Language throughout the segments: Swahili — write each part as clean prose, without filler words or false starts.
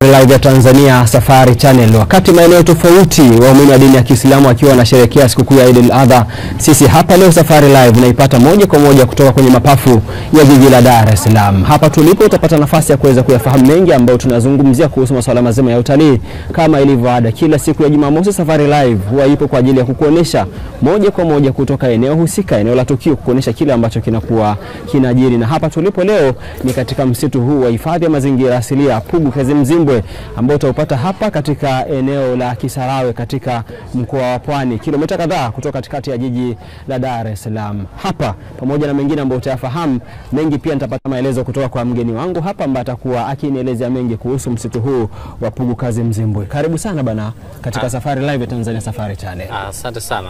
Live ya Tanzania Safari Channel. Wakati maeneo tofauti waumini wa dini ya Kiislamu wakiwa wanasherehekea sikukuu ya Eid al-Adha, sisi hapa leo Safari Live unaipata moja kwa moja kutoka kwenye mapafu ya jiji la Dar es Salaam. Hapa tulipo utapata nafasi ya kuweza kuyafahamu mengi ambayo tunazungumzia kuhusu masuala mazima ya utalii. Kama ilivyo ada, kila siku ya Jumamosi Safari Live huwa ipo kwa ajili ya kukuonesha moja kwa moja kutoka eneo husika, eneo la tukio, kukuonesha kile ambacho kinakuwa kinajiri. Na hapa tulipo leo ni katika msitu huu wa hifadhi ya mazingira asilia Pugu Kazimzimbwe, ambao utaupata hapa katika eneo la Kisarawe katika mkoa wa Pwani, kilomita kadhaa kutoka katikati ya jiji la Dar es Salaam. Hapa pamoja na mengine ambayo utayafahamu mengi, pia nitapata maelezo kutoka kwa mgeni wangu hapa ambaye atakuwa akinielezea mengi kuhusu msitu huu wa Pugu Kazimzimbwe. Karibu sana bana katika Safari Live ya Tanzania Safari Channel. Asante sana.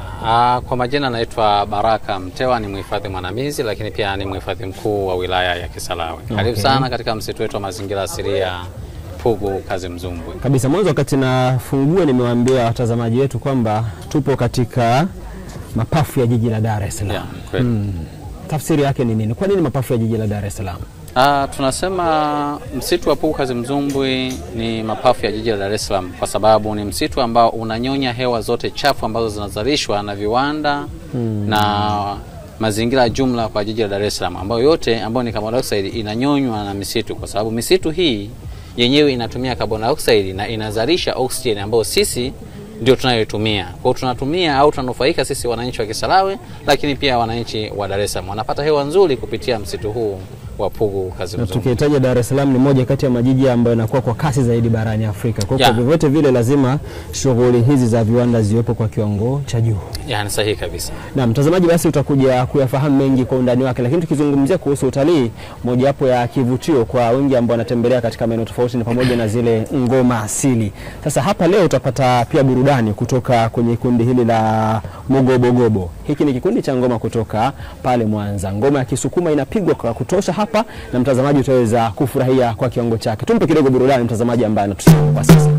Kwa majina naitwa Baraka Mtewa, ni mhifadhi mwandamizi lakini pia ni mhifadhi mkuu wa wilaya ya Kisarawe. Karibu sana katika msitu wetu wa mazingira asilia Pugu Kazimzimbwe. Kabisa, mwanzo wakati nafungua nimewaambia watazamaji wetu kwamba tupo katika mapafu ya jiji la Dar es Salaam. Tafsiri yake ni nini? Kwa nini mapafu ya jiji la Dar es Salaam? Tunasema msitu wa Pugu Kazimzimbwe ni mapafu ya jiji la Dar es Salaam kwa sababu ni msitu ambao unanyonya hewa zote chafu ambazo zinazalishwa na viwanda na mazingira jumla kwa jiji la Dar es Salaam, ambayo yote ambayo ni carbon dioxide inanyonywa na misitu, kwa sababu misitu hii yenyewe inatumia carbon dioxide na inazalisha oxygen ambayo sisi ndio tunayotumia. Kwa hiyo tunatumia au tunanufaika sisi wananchi wa Kisarawe, lakini pia wananchi wa Dar es Salaam wanapata hewa nzuri kupitia msitu huu wa Pugu Kazimzimbwe. Tukihitaji Dar es Salaam ni moja kati ya majiji ambayo yanakuwa kwa kasi zaidi barani Afrika. Kwa hivyo vyovyote vile lazima shughuli hizi za viwanda ziwepo kwa kiwango cha juu. Ni sahihi kabisa. Na mtazamaji, basi utakuja kuyafahamu mengi kwa undani wake, lakini tukizungumzia kuhusu utalii, moja hapo ya kivutio kwa wengi ambao wanatembelea katika maeneo tofauti ni pamoja na zile ngoma asili. Sasa hapa leo utapata pia burudani kutoka kwenye kundi hili la Mogobogobo. Hiki ni kikundi cha ngoma kutoka pale Mwanza. Ngoma ya Kisukuma inapigwa kwa kutosha hapa na mtazamaji utaweza kufurahia kwa kiwango chake. Tumpe kidogo burudani mtazamaji ambaye anatusikia kwa sasa.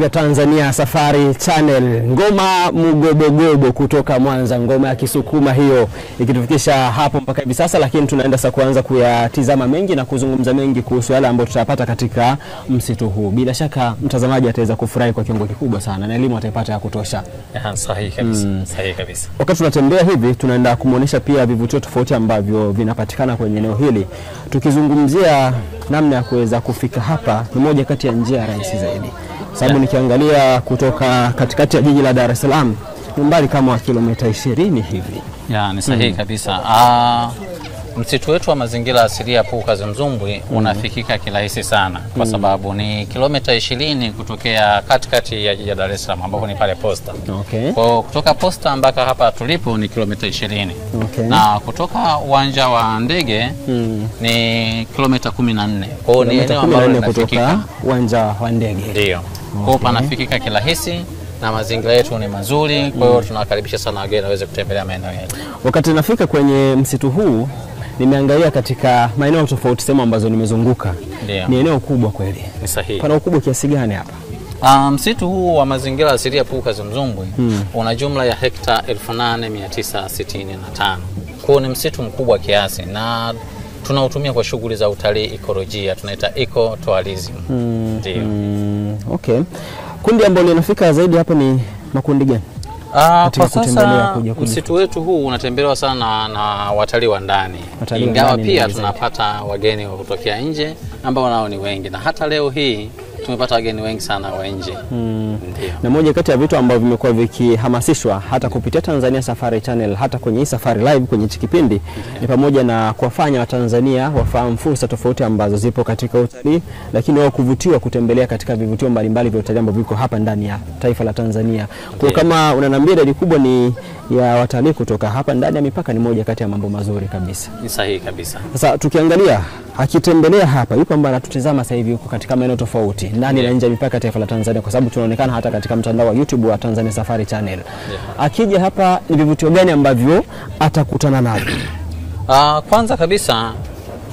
ya Tanzania Safari Channel. Ngoma Mugobogobo kutoka Mwanza, ngoma ya Kisukuma hiyo ikitufikisha hapo mpaka hivi sasa, lakini tunaenda sasa kuanza kuyatizama mengi na kuzungumza mengi kuhusu yale ambayo tutayapata katika msitu huu. Bila shaka mtazamaji ataweza kufurahi kwa kiwango kikubwa sana na elimu ataipata ya kutosha. Sahihi kabisa. Sahihi kabisa. Wakati tunatembea hivi tunaenda kumuonesha pia vivutio tofauti ambavyo vinapatikana kwenye eneo hili. Tukizungumzia namna ya kuweza kufika hapa, ni moja kati ya njia rahisi zaidi. Sababu nikiangalia kutoka katikati ya jiji la Dar es Salaam ni mbali kama kilomita 20 hivi. Ni sahihi kabisa. Msitu wetu wa mazingira asilia Puka Mzumbwi unafikika kirahisi sana kwa sababu ni kilomita 20 kutokea katikati ya jiji la Dar es Salaam ambapo ni pale Posta. Okay. Kwa kutoka Posta mpaka hapa tulipo ni kilomita 20. Okay. Na kutoka uwanja wa ndege ni kilomita 14. Kwa hiyo ni eneo ambalo linafikika uwanja wa ndege. Ndio. Kwa hiyo panafikika kirahisi na mazingira yetu ni mazuri, kwa hiyo tunawakaribisha sana wageni waweze kutembelea maeneo yetu. Wakati nafika kwenye msitu huu nimeangalia katika maeneo tofauti sehemu ambazo nimezunguka. Ndio. Ni eneo kubwa kweli. Ni sahihi. Pana ukubwa kiasi gani hapa? Msitu huu wa mazingira asilia Puka Mzumbwi una jumla ya hekta 8965. Kwa hiyo ni msitu mkubwa kiasi na tunautumia kwa shughuli za utalii ekolojia, tunaita ecotourism. Ndio. Okay. Kundi ambalo linafika zaidi hapa ni makundi gani? Kwa sasa msitu wetu huu unatembelewa sana na watalii wa ndani. Ingawa pia tunapata wageni wa kutokea nje ambao nao ni wengi, na hata leo hii tumepata wageni wengi sana wa nje. Na moja kati ya vitu ambavyo vimekuwa vikihamasishwa hata kupitia Tanzania Safari Channel, hata kwenye hii Safari Live kwenye kipindi, ni pamoja na kuwafanya Watanzania wafahamu fursa tofauti ambazo zipo katika utalii, lakini wao kuvutiwa kutembelea katika vivutio mbalimbali vya utalii ambavyo viko hapa ndani ya taifa la Tanzania. Kwa kama unaniambia idadi kubwa ni ya watalii kutoka hapa ndani ya mipaka, ni moja kati ya mambo mazuri kabisa. Ni sahihi kabisa. Sasa tukiangalia akitembelea hapa, yupo ambaye anatutazama sasa hivi huko katika maeneo tofauti ndani na nje ya mipaka taifa la Tanzania, kwa sababu tunaonekana hata katika mtandao wa YouTube wa Tanzania Safari Channel. Akija hapa ni vivutio gani ambavyo atakutana navyo? Kwanza kabisa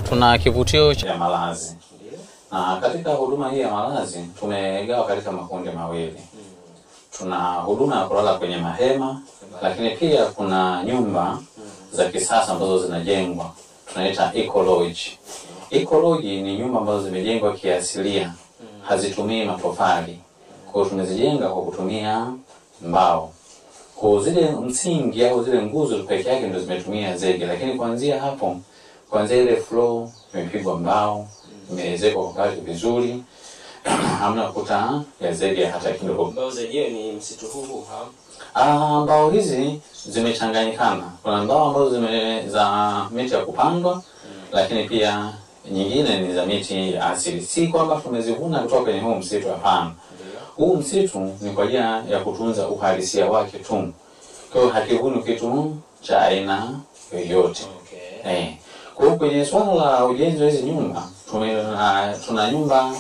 tuna kivutio cha malazi. Na katika huduma hii ya malazi tumegawa katika makundi mawili. Tuna huduma ya kulala kwenye mahema, lakini pia kuna nyumba za kisasa ambazo zinajengwa, tunaita eco lodge. Eco lodge ni nyumba ambazo zimejengwa kiasilia, hazitumii matofali. Kwa hiyo tumezijenga kwa kutumia mbao. Kwa zile msingi au zile nguzo pekee yake ndio zimetumia zege, lakini kuanzia hapo, kuanzia ile floor imepigwa mbao, imeezekwa kwa kazi vizuri. Hamna kuta ya zege hata kidogo. Mbao zenyewe ni msitu huu mbao hizi zimechanganyikana. Kuna mbao ambazo za miti ya kupandwa, lakini pia nyingine ni za miti ya asili. Si kwamba tumezivuna kutoka kwenye huu msitu, hapana. Huu msitu ni kwa ajili ya kutunza uhalisia wake tu. Kwa hiyo hakivuni kitu cha aina yoyote. Kwa hiyo kwenye swala la ujenzi wa hizi nyumba, tuna nyumba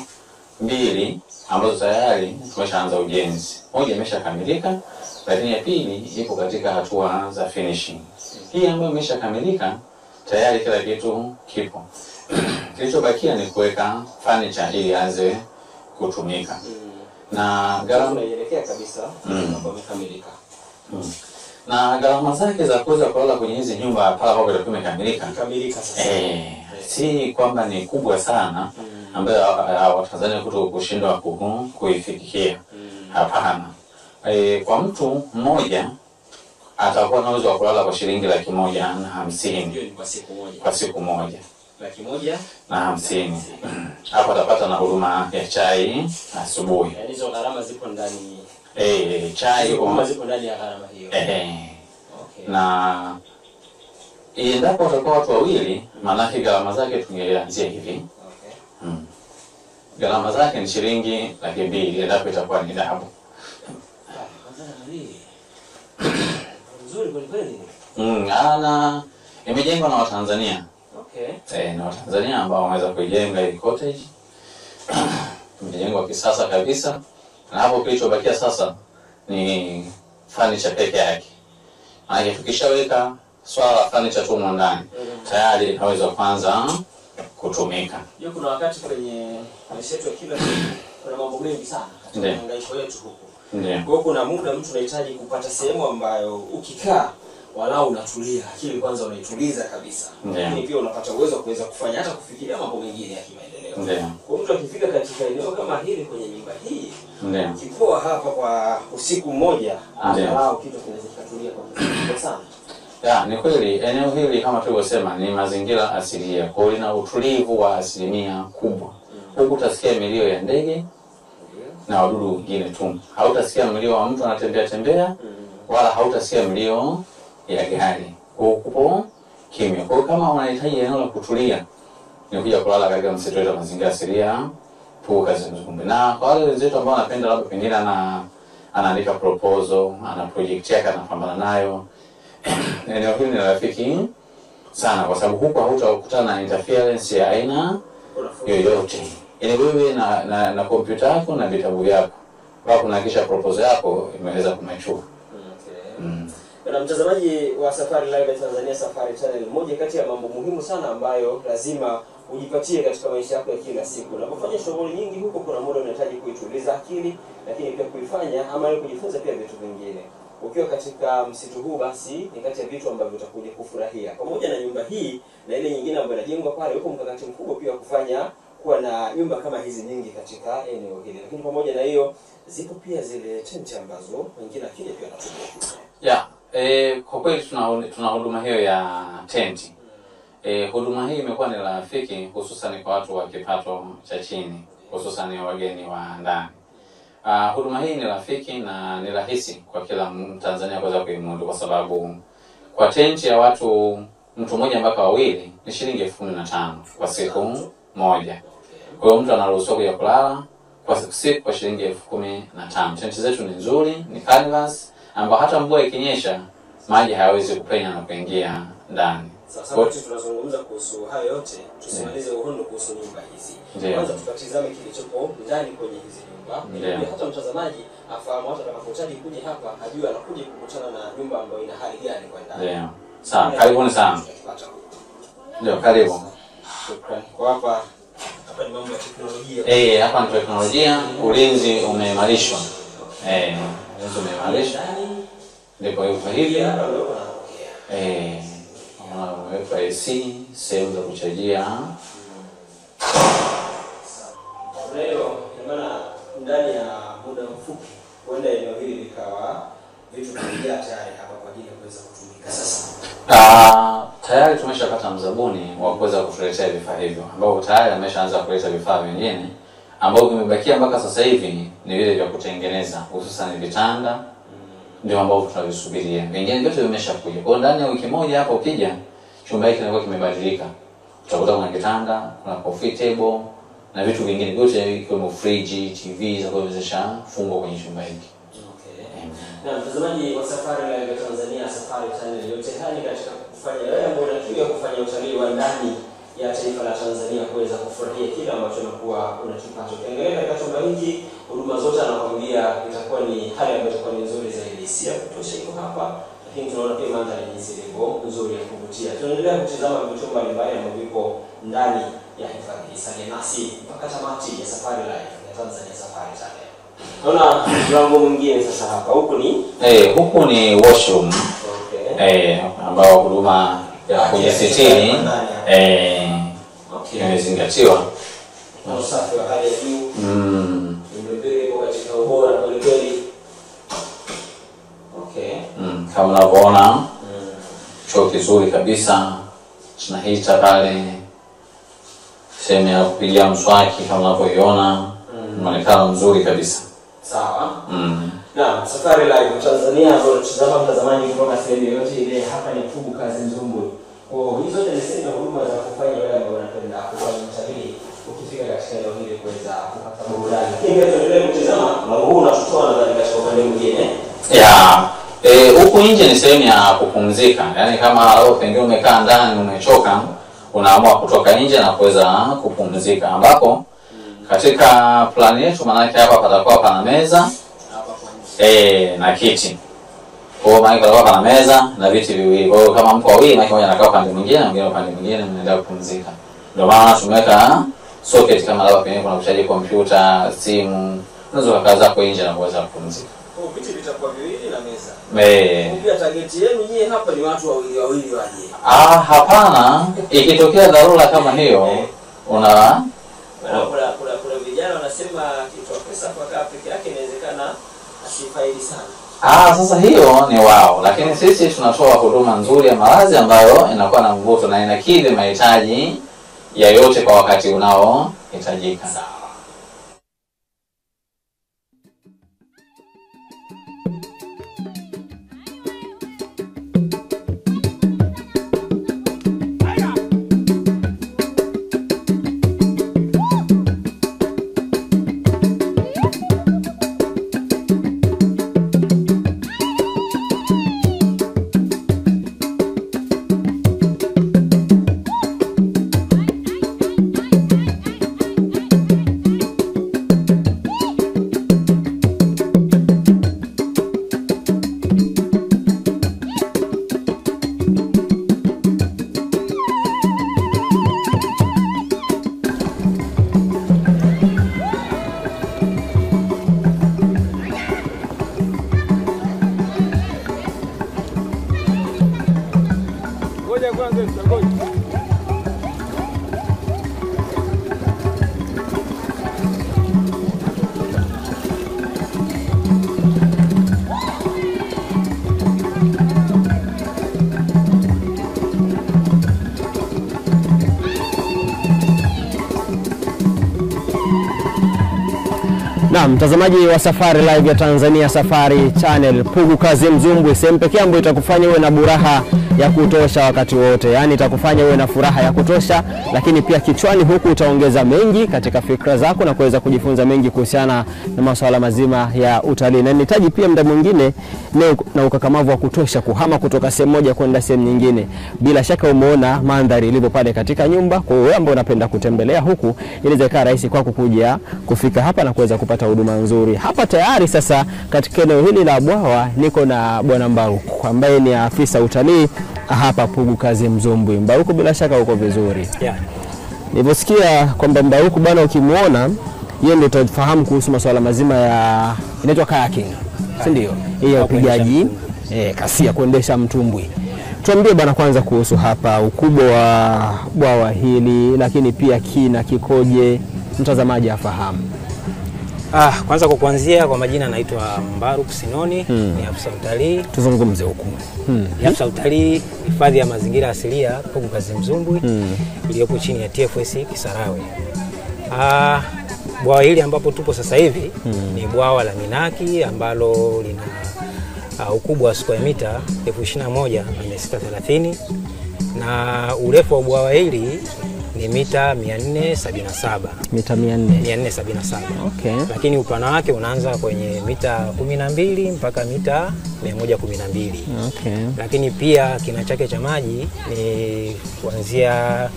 2 ambazo tayari tumeshaanza ujenzi. Moja imeshakamilika, lakini ya pili ipo katika hatua za finishing. Hii ambayo imeshakamilika tayari kila kitu kipo. Kilichobakia ni kuweka furniture ili aanze kutumika. Na gharama inaelekea kabisa kwamba imekamilika. Na gharama zake za kuweza kulala kwenye hizi nyumba pale ambapo imekamilika sasa. Si kwamba ni kubwa sana ambayo Watanzania kushindwa kuifikia. Hapana. Kwa mtu mmoja atakuwa na uwezo wa kulala kwa shilingi 150,000 kwa siku moja. 150,000. Hapo atapata na huduma ya chai asubuhi. Yaani hizo gharama zipo ndani. Chai zipo ndani ya gharama hiyo. Na endapo watakuwa watu wawili, maana gharama zake tungeanzia hivi. Gharama zake ni shilingi 200,000 endapo itakuwa ni dhahabu. Nzuri kweli. Ana imejengwa na Watanzania. Na Watanzania ambao wameweza kujenga hii cottage. Imejengwa kisasa kabisa. Na hapo kilichobakia sasa ni furniture peke yake. Maana tukishaweka swala la furniture tu ndani, tayari inaweza kuanza kutumika. Kuna wakati kwenye maisha yetu ya kila siku kuna mambo mengi sana. katika mahangaiko yetu huko. Ndio. Kwa hiyo kuna muda mtu anahitaji kupata sehemu ambayo ukikaa walau unatulia, akili kwanza unaituliza kabisa. Lakini pia unapata uwezo wa kuweza kufanya hata kufikiria mambo mengine ya kimaendeleo. Ndio. Kwa mtu akifika katika eneo kama hili kwenye nyumba hii, ndio, kipoa hapa kwa usiku mmoja, angalau kitu kinaweza kikatulia kwa sana. Ya, ni kweli eneo hili kama tulivyosema ni mazingira asilia. Kwa hiyo ina utulivu wa asilimia kubwa. Huku utasikia milio ya ndege na wadudu wengine tu. Hautasikia mlio wa mtu anatembea tembea wala hautasikia mlio ya gari. Huko kimya. Kwa hiyo kama unahitaji eneo la kutulia, ni kuja kulala katika msitu wetu wa mazingira asilia Puka Mzumbe. Na kwa wale wenzetu ambao wanapenda labda pengine anaandika proposal, ana project yake anapambana nayo, eneo hili ni rafiki sana kwa sababu huko hautakutana na interference ya aina yoyote. Yaani wewe na kompyuta yako na vitabu vyako, kwa kunahakisha proposal yako imeweza kumachua. Na mtazamaji wa Safari Live Tanzania Safari Channel, moja kati ya mambo muhimu sana ambayo lazima ujipatie katika maisha yako ya kila siku. Unapofanya shughuli nyingi huko, kuna muda unahitaji kuituliza akili, lakini pia kuifanya ama kujifunza pia vitu vingine. Ukiwa katika msitu huu, basi ni kati ya vitu ambavyo utakuja kufurahia. Pamoja na nyumba hii na ile nyingine ambayo inajengwa pale, huko mkakati mkubwa pia kufanya kuwa na nyumba kama hizi nyingi katika eneo hili. Lakini pamoja na hiyo, zipo pia zile tent ambazo wengine akija pia wanatumia. Kwa kweli tuna huduma hiyo ya tenti. Huduma hii imekuwa ni rafiki hususan kwa watu wa kipato cha chini, hususan wageni wa ndani. Huduma hii ni rafiki na ni rahisi kwa kila Mtanzania kuweza kuimudu kwa sababu kwa tenti ya watu mtu mmoja mpaka wawili ni shilingi 15,000 kwa siku moja. Kwa hiyo mtu anaruhusiwa kuja kulala kwa siku kwa shilingi 15,000. Tenti zetu ni nzuri, ni canvas ambao hata mvua ikinyesha maji hayawezi kupenya na kuingia ndani. Sasa wote tunazungumza kuhusu hayo yote, tusimalize uhondo kuhusu nyumba hizi. Kwanza tutatizame kilichopo ndani kwenye hizi nyumba. Hata mtazamaji afahamu hata atakapohitaji kuja hapa ajue anakuja kukutana na nyumba ambayo ina hali gani kwa ndani. Ndio. Sawa, karibuni sana. Ndio, karibu. Shukrani. Kwa hapa ni mambo ya teknolojia. Hapa ni teknolojia, ulinzi umeimarishwa. Ulinzi umeimarishwa. Ndipo yuko hivi. Unaweka AC, sehemu za kuchajia. Leo maana ndani ya muda mfupi huenda eneo hili likawa vitu vimejaa tayari hapa kwa ajili ya kuweza kutumika sasa. Tayari tumeshapata mzabuni wa kuweza kutuletea vifaa hivyo, ambao tayari ameshaanza kuleta vifaa vingine ambao vimebakia mpaka sasa hivi ni vile vya kutengeneza, hususan vitanda ndio ambao tunavisubiria. Vingine vyote vimeshakuja. Kwa ndani ya wiki moja hapo ukija, chumba hiki kinakuwa kimebadilika. Utakuta kuna kitanda, kuna coffee table na vitu vingine vyote ikiwemo fridge, TV za kuwezesha fungwa kwenye chumba hiki. Na mtazamaji wa Safari Live Tanzania Safari Channel, yote haya ni katika kufanya wewe ambao unataka kufanya utalii wa ndani ya taifa la Tanzania kuweza kufurahia kile ambacho unakuwa unakipata. Ukiangalia katika chumba hiki, huduma zote anakuambia itakuwa ni hali ambayo itakuwa ni nzuri zaidi. Si ya kutosha iko hapa, lakini tunaona pia mandhari jinsi ilivyo nzuri ya kuvutia. Tunaendelea kutazama vitu mbalimbali ambavyo viko ndani ya hifadhi hii. Salia nasi mpaka tamati ya Safari Live ya Tanzania Safari Channel. Naona mlango mwingine sasa hapa. Huku ni huku ni washroom. Ambao huduma ya kujisitiri imezingatiwa. Usafi wa hali ya juu. Imebeba katika ubora kweli kweli. Kama unavyoona choo kizuri kabisa. Tuna hita pale, sehemu ya kupigia mswaki kama unavyoiona, muonekano mzuri kabisa. Sawa. Na Safari Live Tanzania ambayo tunatazama mtazamaji kutoka sehemu yote ile, hapa ni Puka Mzumbe. Hizo zote ni sehemu za huduma za kufanya wewe ambao unapenda kufanya utalii ukifika katika eneo hili kuweza kupata burudani. Lakini tuendelee kutazama mlango huu unatutoa ndani katika upande mwingine. Huku nje ni sehemu ya kupumzika. Yaani kama leo pengine umekaa ndani umechoka, unaamua kutoka nje na kuweza kupumzika. Ambapo katika plani yetu maana yake hapa patakuwa pana meza na kiti. Kwa hiyo maana patakuwa pana meza na viti viwili. Kwa hiyo kama mko wawili maana mmoja anakaa upande mwingine na mwingine upande mwingine, mnaendelea kupumzika. Ndio maana tumeweka socket kama labda pengine kuna kuchaji kompyuta, simu, unaweza kukaa zako nje na kuweza kupumzika. Viti vitakuwa viwili na meza. Pia target yenu nyie hapa ni watu wawili waje. Hapana, ikitokea dharura kama hiyo kuna vijana wanasema kitu pesa kwa kaa peke yake inawezekana asifaidi sana. Sasa hiyo ni wao, lakini sisi tunatoa huduma nzuri ya malazi ambayo inakuwa na mvuto na inakidhi mahitaji ya yote kwa wakati unaohitajika. Na mtazamaji wa Safari Live ya Tanzania Safari Channel, Pugu Kazi Mzumbwi, sehemu pekee ambayo itakufanya uwe na buraha ya kutosha wakati wote. Yaani itakufanya uwe na furaha ya kutosha, lakini pia kichwani huku utaongeza mengi katika fikra zako na kuweza kujifunza mengi kuhusiana na masuala mazima ya utalii. Na nihitaji pia muda mwingine na ukakamavu wa kutosha kuhama kutoka sehemu moja kwenda sehemu nyingine. Bila shaka umeona mandhari ilivyo pale katika nyumba. Kwa hiyo wewe ambaye unapenda kutembelea huku, inaweza ikawa rahisi kwako kuja kufika hapa na kuweza kupata huduma nzuri. Hapa tayari sasa katika eneo hili la bwawa niko na Bwana Mbaruku ambaye ni afisa utalii hapa Pugu Kazi Mzumbwi. Mbaruku, bila shaka uko vizuri. Yeah. Nilivyosikia kwamba Mbaruku bwana ukimuona yeye ndio utafahamu kuhusu masuala mazima ya inaitwa kayaking. Si ndio? Hiyo upigaji kasia kuendesha mtumbwi. Tuambie bwana kwanza kuhusu hapa ukubwa wa bwawa hili, lakini pia kina kikoje, mtazamaji afahamu. Kwanza kwa kuanzia, kwa majina naitwa Mbaruku Sinoni, ni afisa utalii. Tuzungumze huku. Ni afisa utalii hifadhi ya mazingira asilia Pugu Kazi Mzumbwi iliyopo chini ya TFS Kisarawe. Bwawa hili ambapo tupo sasa hivi ni bwawa la Minaki ambalo lina ukubwa wa square mita 21,630 na urefu wa bwawa hili ni mita 477. Mita 477. Okay. Lakini upana wake unaanza kwenye mita 12 mpaka mita 112. Okay. Lakini pia kina chake cha maji ni kuanzia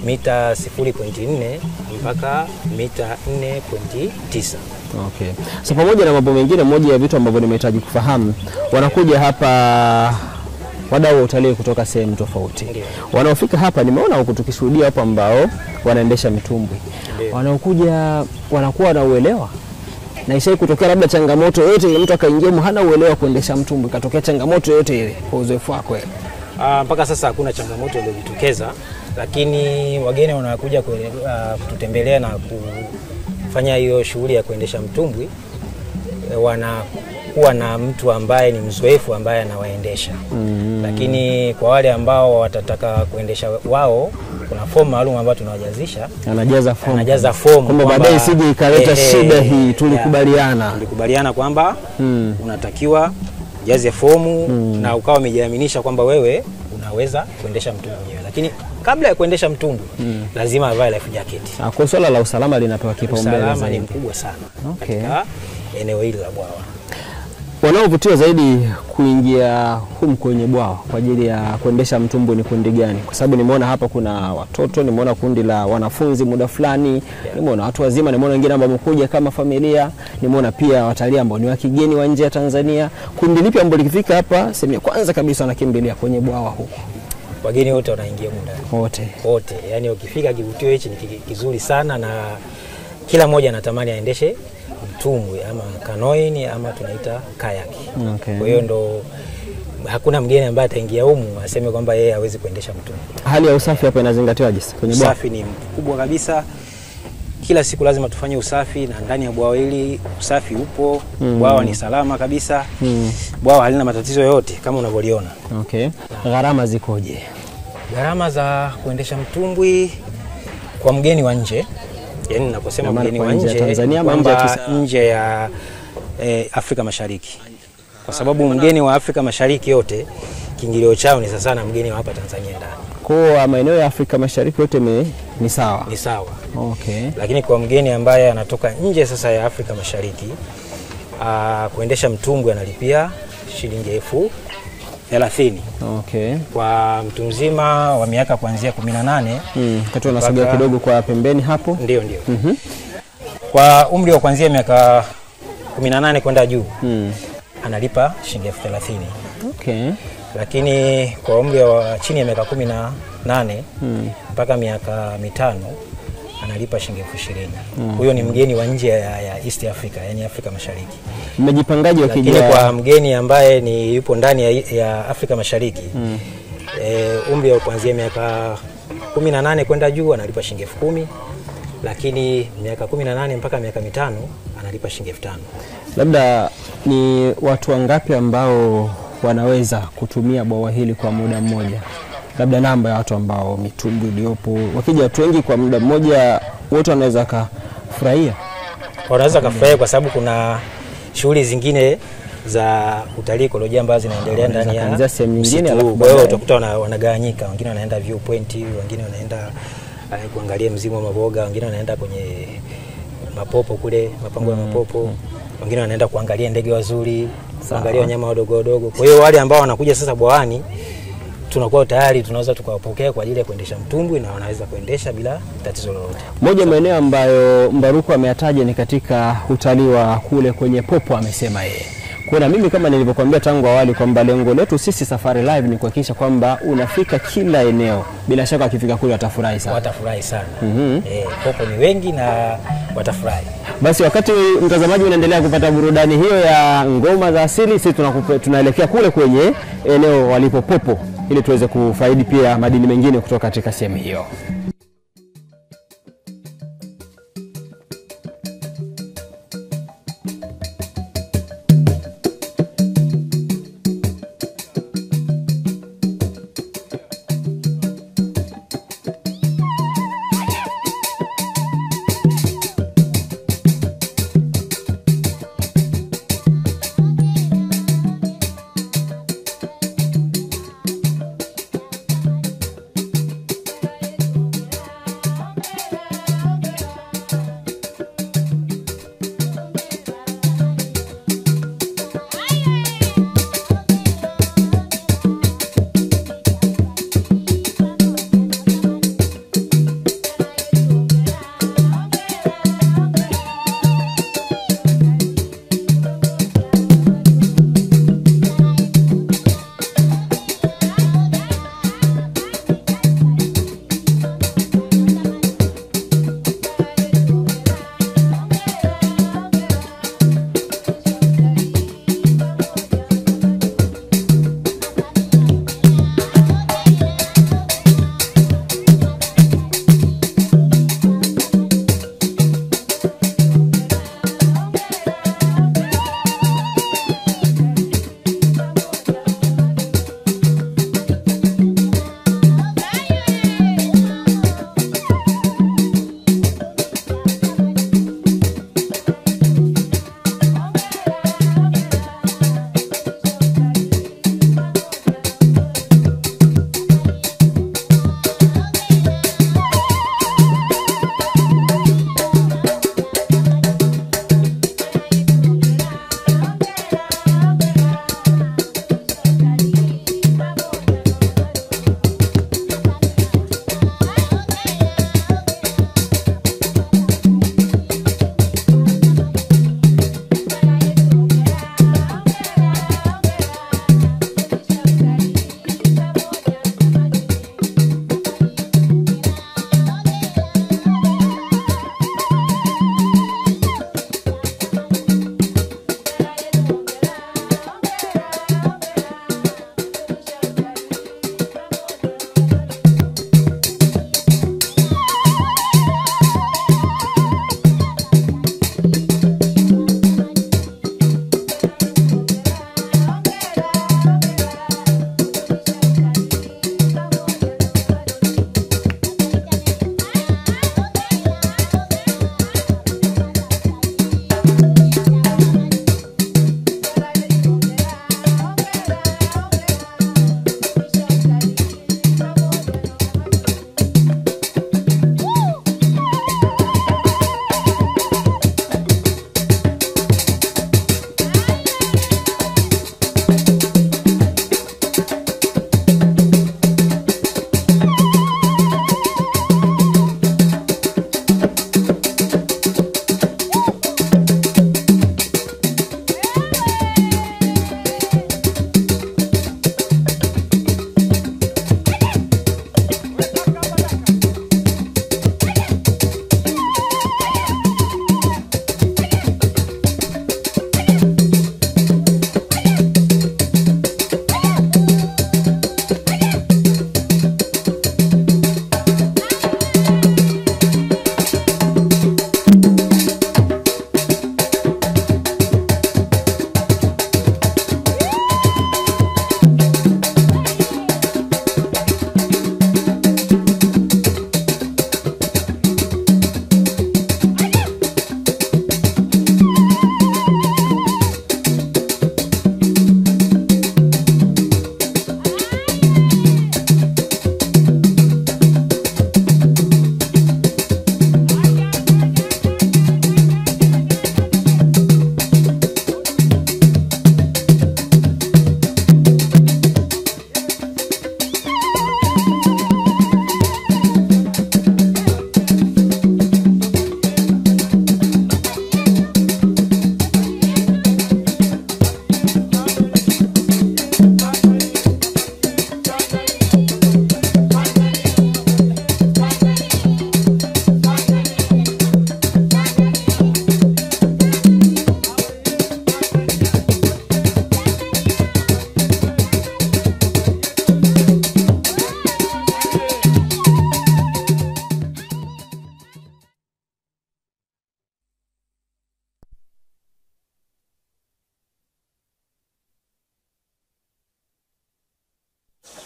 mita 0.4 mpaka mita 4.9. Okay. Sasa pamoja na mambo mengine, moja ya vitu ambavyo nimehitaji kufahamu, wanakuja hapa wadau wa utalii kutoka sehemu tofauti. Wanaofika hapa nimeona huku tukishuhudia hapo ambao wanaendesha mitumbwi. Wanaokuja wanakuwa na uelewa. Na isai kutokea labda changamoto yote ile mtu akaingia hana uelewa kuendesha mtumbwi, katokea changamoto yote ile kwa uzoefu wako wewe? Mpaka sasa hakuna changamoto iliyojitokeza, lakini wageni wanakuja kututembelea na kufanya hiyo shughuli ya kuendesha mtumbwi wanakuwa na mtu ambaye ni mzoefu ambaye anawaendesha. Lakini kwa wale ambao watataka kuendesha wao, kuna fomu maalum ambayo tunawajazisha. Anajaza fomu kwamba baadaye isije ikaleta shida hii. Tulikubaliana kwamba unatakiwa jaze fomu na ukawa umejiaminisha kwamba wewe unaweza kuendesha mtumbwi mwenyewe. Lakini kabla ya kuendesha mtumbwi lazima avae life jacket. Kwa swala la usalama linapewa kipaumbele zaidi. Usalama ni mkubwa sana katika eneo hili la bwawa. Wanaovutiwa zaidi kuingia humu kwenye bwawa kwa ajili ya kuendesha mtumbwi ni kundi gani? Kwa sababu nimeona hapa kuna watoto, nimeona kundi la wanafunzi muda fulani, nimeona watu wazima, nimeona wengine ambao wamekuja kama familia, nimeona pia watalii ambao ni wa kigeni wa nje ya Tanzania. Kundi lipi ambalo likifika hapa sehemu ya kwanza kabisa wanakimbilia kwenye bwawa huko? Wageni wote wanaingia muda. Wote. Yaani ukifika kivutio hichi ni kizuri sana, na kila mmoja anatamani aendeshe mtumbwi ama kanoini ama tunaita kayak. Okay. Kwa hiyo ndo hakuna mgeni ambaye ataingia humu aseme kwamba yeye hawezi kuendesha mtumbwi. Hali ya usafi hapa inazingatiwa jinsi kwenye bwawa? Usafi ni mkubwa kabisa. Kila siku lazima tufanye usafi, na ndani ya bwawa hili usafi upo. Bwawa ni salama kabisa. Bwawa halina matatizo yoyote kama unavyoliona. Okay. Gharama zikoje? Gharama za kuendesha mtumbwi kwa mgeni wa nje, yani ninaposema mgeni wa nje, Tanzania kwamba nje ya Afrika Mashariki. Kwa sababu mgeni wa Afrika Mashariki yote kiingilio chao ni sasa na mgeni wa hapa Tanzania ndani. Kwa maeneo ya Afrika Mashariki yote ni sawa? Ni sawa. Okay. Lakini kwa mgeni ambaye anatoka nje sasa ya Afrika Mashariki, kuendesha mtumbwi analipia shilingi 30,000. Okay. Kwa mtu mzima wa miaka kuanzia 18. Kati unasogea kidogo kwa pembeni hapo. Ndio. Kwa umri wa kuanzia miaka 18 kwenda juu, analipa shilingi 30,000. Okay. Lakini kwa umri wa chini ya miaka 18 mpaka miaka 5 analipa shilingi 20,000. Huyo ni mgeni wa nje ya East Africa, yani Afrika Mashariki. Mmejipangaje wakija? Lakini kwa mgeni ambaye ni yupo ndani ya Afrika Mashariki, umri wa kuanzia miaka 18 kwenda juu analipa shilingi 10,000, lakini miaka 18 mpaka miaka 5 analipa shilingi 5,000. Labda ni watu wangapi ambao wanaweza kutumia bwawa hili kwa muda mmoja? Labda namba ya watu ambao mitumbwi iliyopo, wakija watu wengi kwa muda mmoja, wote wanaweza kufurahia? Wanaweza kufurahia kwa sababu kuna shughuli zingine za utalii ekolojia ambazo zinaendelea ndani ya sehemu nyingine. Kwa hiyo utakuta wanagawanyika, wengine wanaenda viewpoint, wengine wanaenda kuangalia mzimu wa Maboga, wengine wanaenda kwenye mapopo kule, mapango ya mapopo, wengine wanaenda kuangalia ndege wazuri, kuangalia wanyama wadogo. Kwa hiyo wale ambao wanakuja sasa bwawani, tunakuwa tayari tunaweza tukawapokea kwa ajili ya kuendesha mtumbwi, na wanaweza kuendesha bila tatizo lolote. Moja maeneo ambayo Mbaruku ameyataja ni katika utalii wa kule kwenye popo, amesema yeye. Kuna mimi kama nilivyokuambia tangu awali kwamba lengo letu sisi Safari Live ni kuhakikisha kwamba unafika kila eneo. Bila shaka akifika kule watafurahi sana. Watafurahi sana. Popo ni wengi na watafurahi. Basi wakati mtazamaji unaendelea kupata burudani hiyo ya ngoma za asili, sisi tunaelekea kule kwenye eneo walipo popo ili tuweze kufaidi pia madini mengine kutoka katika sehemu hiyo.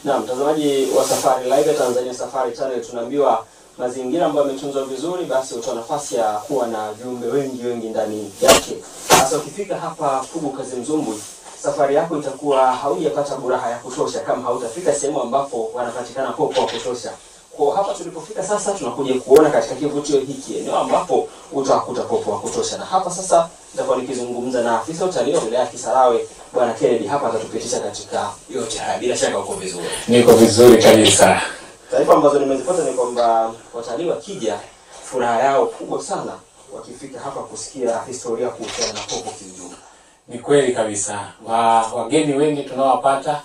Na mtazamaji wa Safari Live Tanzania Safari Channel, tunaambiwa mazingira ambayo yametunzwa vizuri basi utoa nafasi ya kuwa na viumbe wengi ndani yake. Sasa ukifika hapa Pugu Kazimzumbwi, safari yako itakuwa haujapata buraha ya kutosha kama hautafika sehemu ambapo wanapatikana popo wa kutosha. Kwa hapa tulipofika sasa tunakuja kuona katika kivutio hiki eneo ambapo utakuta popo wa kutosha. Na hapa sasa nitakuwa nikizungumza na afisa utalii wa wilaya ya Kisarawe Bwana Kennedy, hapa atatupitisha katika yote haya. Bila shaka uko vizuri. Niko vizuri kabisa. Taarifa ambazo nimezipata ni kwamba watalii wakija furaha yao kubwa sana wakifika hapa kusikia historia kuhusiana na popo kiujumla. Ni kweli kabisa. Wageni wengi tunaowapata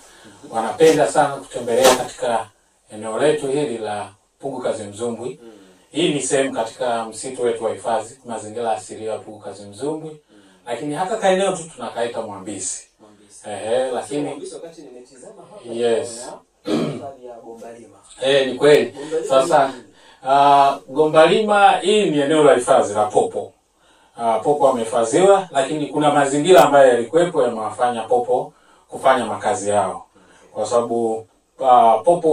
wanapenda sana kutembelea katika eneo letu hili la Pugu Kazimzumbwi. Hii ni sehemu katika msitu wetu wa hifadhi mazingira asilia ya Pugu Kazimzumbwi. Lakini hata kaeneo tu tunakaita Mwambisi. Lakini Mwambisi wakati nimetizama hapa yes. hifadhi ya Gombalima. Ni kweli. Sasa Gombalima hii ni eneo la hifadhi la popo. Popo wamehifadhiwa, lakini kuna mazingira ambayo yalikuwepo yamewafanya popo kufanya makazi yao. Kwa sababu popo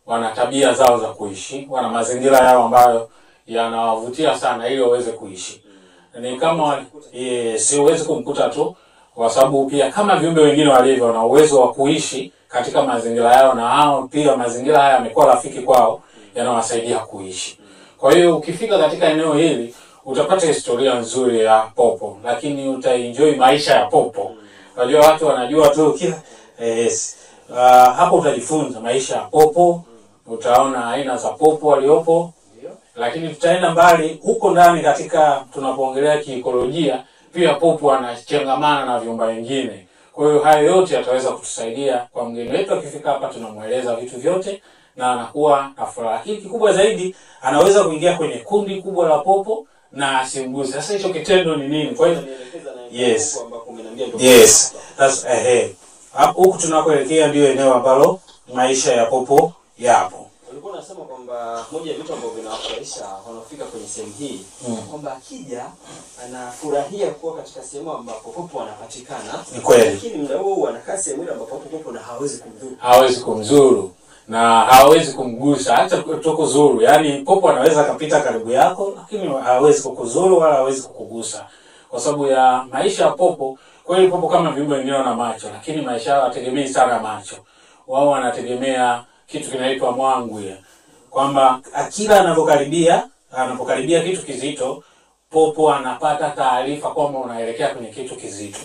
wana tabia zao za kuishi, wana mazingira yao ambayo yanawavutia sana ili waweze kuishi. Ni kama siwezi kumkuta tu, kwa sababu pia kama viumbe wengine walivyo wana uwezo wa kuishi katika mazingira yao, na hao pia mazingira haya yamekuwa rafiki kwao, yanawasaidia kuishi. Kwa hiyo ukifika katika eneo hili utapata historia nzuri ya popo, lakini utaenjoy maisha ya popo. Unajua watu wanajua tu kila hapo utajifunza maisha ya popo, utaona aina za popo waliopo. Lakini tutaenda mbali huko ndani katika tunapoongelea kiikolojia, pia popo anachangamana na viumbe vingine. Kwa hiyo hayo yote yataweza kutusaidia kwa mgeni wetu akifika hapa, tunamueleza vitu vyote na anakuwa na furaha. Lakini kikubwa zaidi anaweza kuingia kwenye kundi kubwa la popo na asimguse. Sasa hicho kitendo ni nini? Kwa hiyo yes. Yes. That's hapo huko tunakoelekea ndio eneo ambalo maisha ya popo yapo. Ulikuwa unasema kwamba moja ya vitu ambavyo vinawafurahisha wanaofika kwenye sehemu hii kwamba akija anafurahia kuwa katika sehemu ambapo popo wanapatikana. Ni kweli. Lakini muda huo anakaa sehemu ile ambapo popo na hawezi kumdhuru. Hawezi kumzuru na hawezi kumgusa hata kutokuzuru. Yaani popo anaweza kupita karibu yako, lakini hawezi kukuzuru wala hawezi kukugusa. Kwa sababu ya maisha ya popo, kweli popo kama viumbe wengine wana macho, lakini maisha yao hategemei sana macho. Wao wanategemea kitu kinaitwa mwangwi. Kwamba akila anapokaribia kitu kizito, popo anapata taarifa kwamba unaelekea kwenye kitu kizito.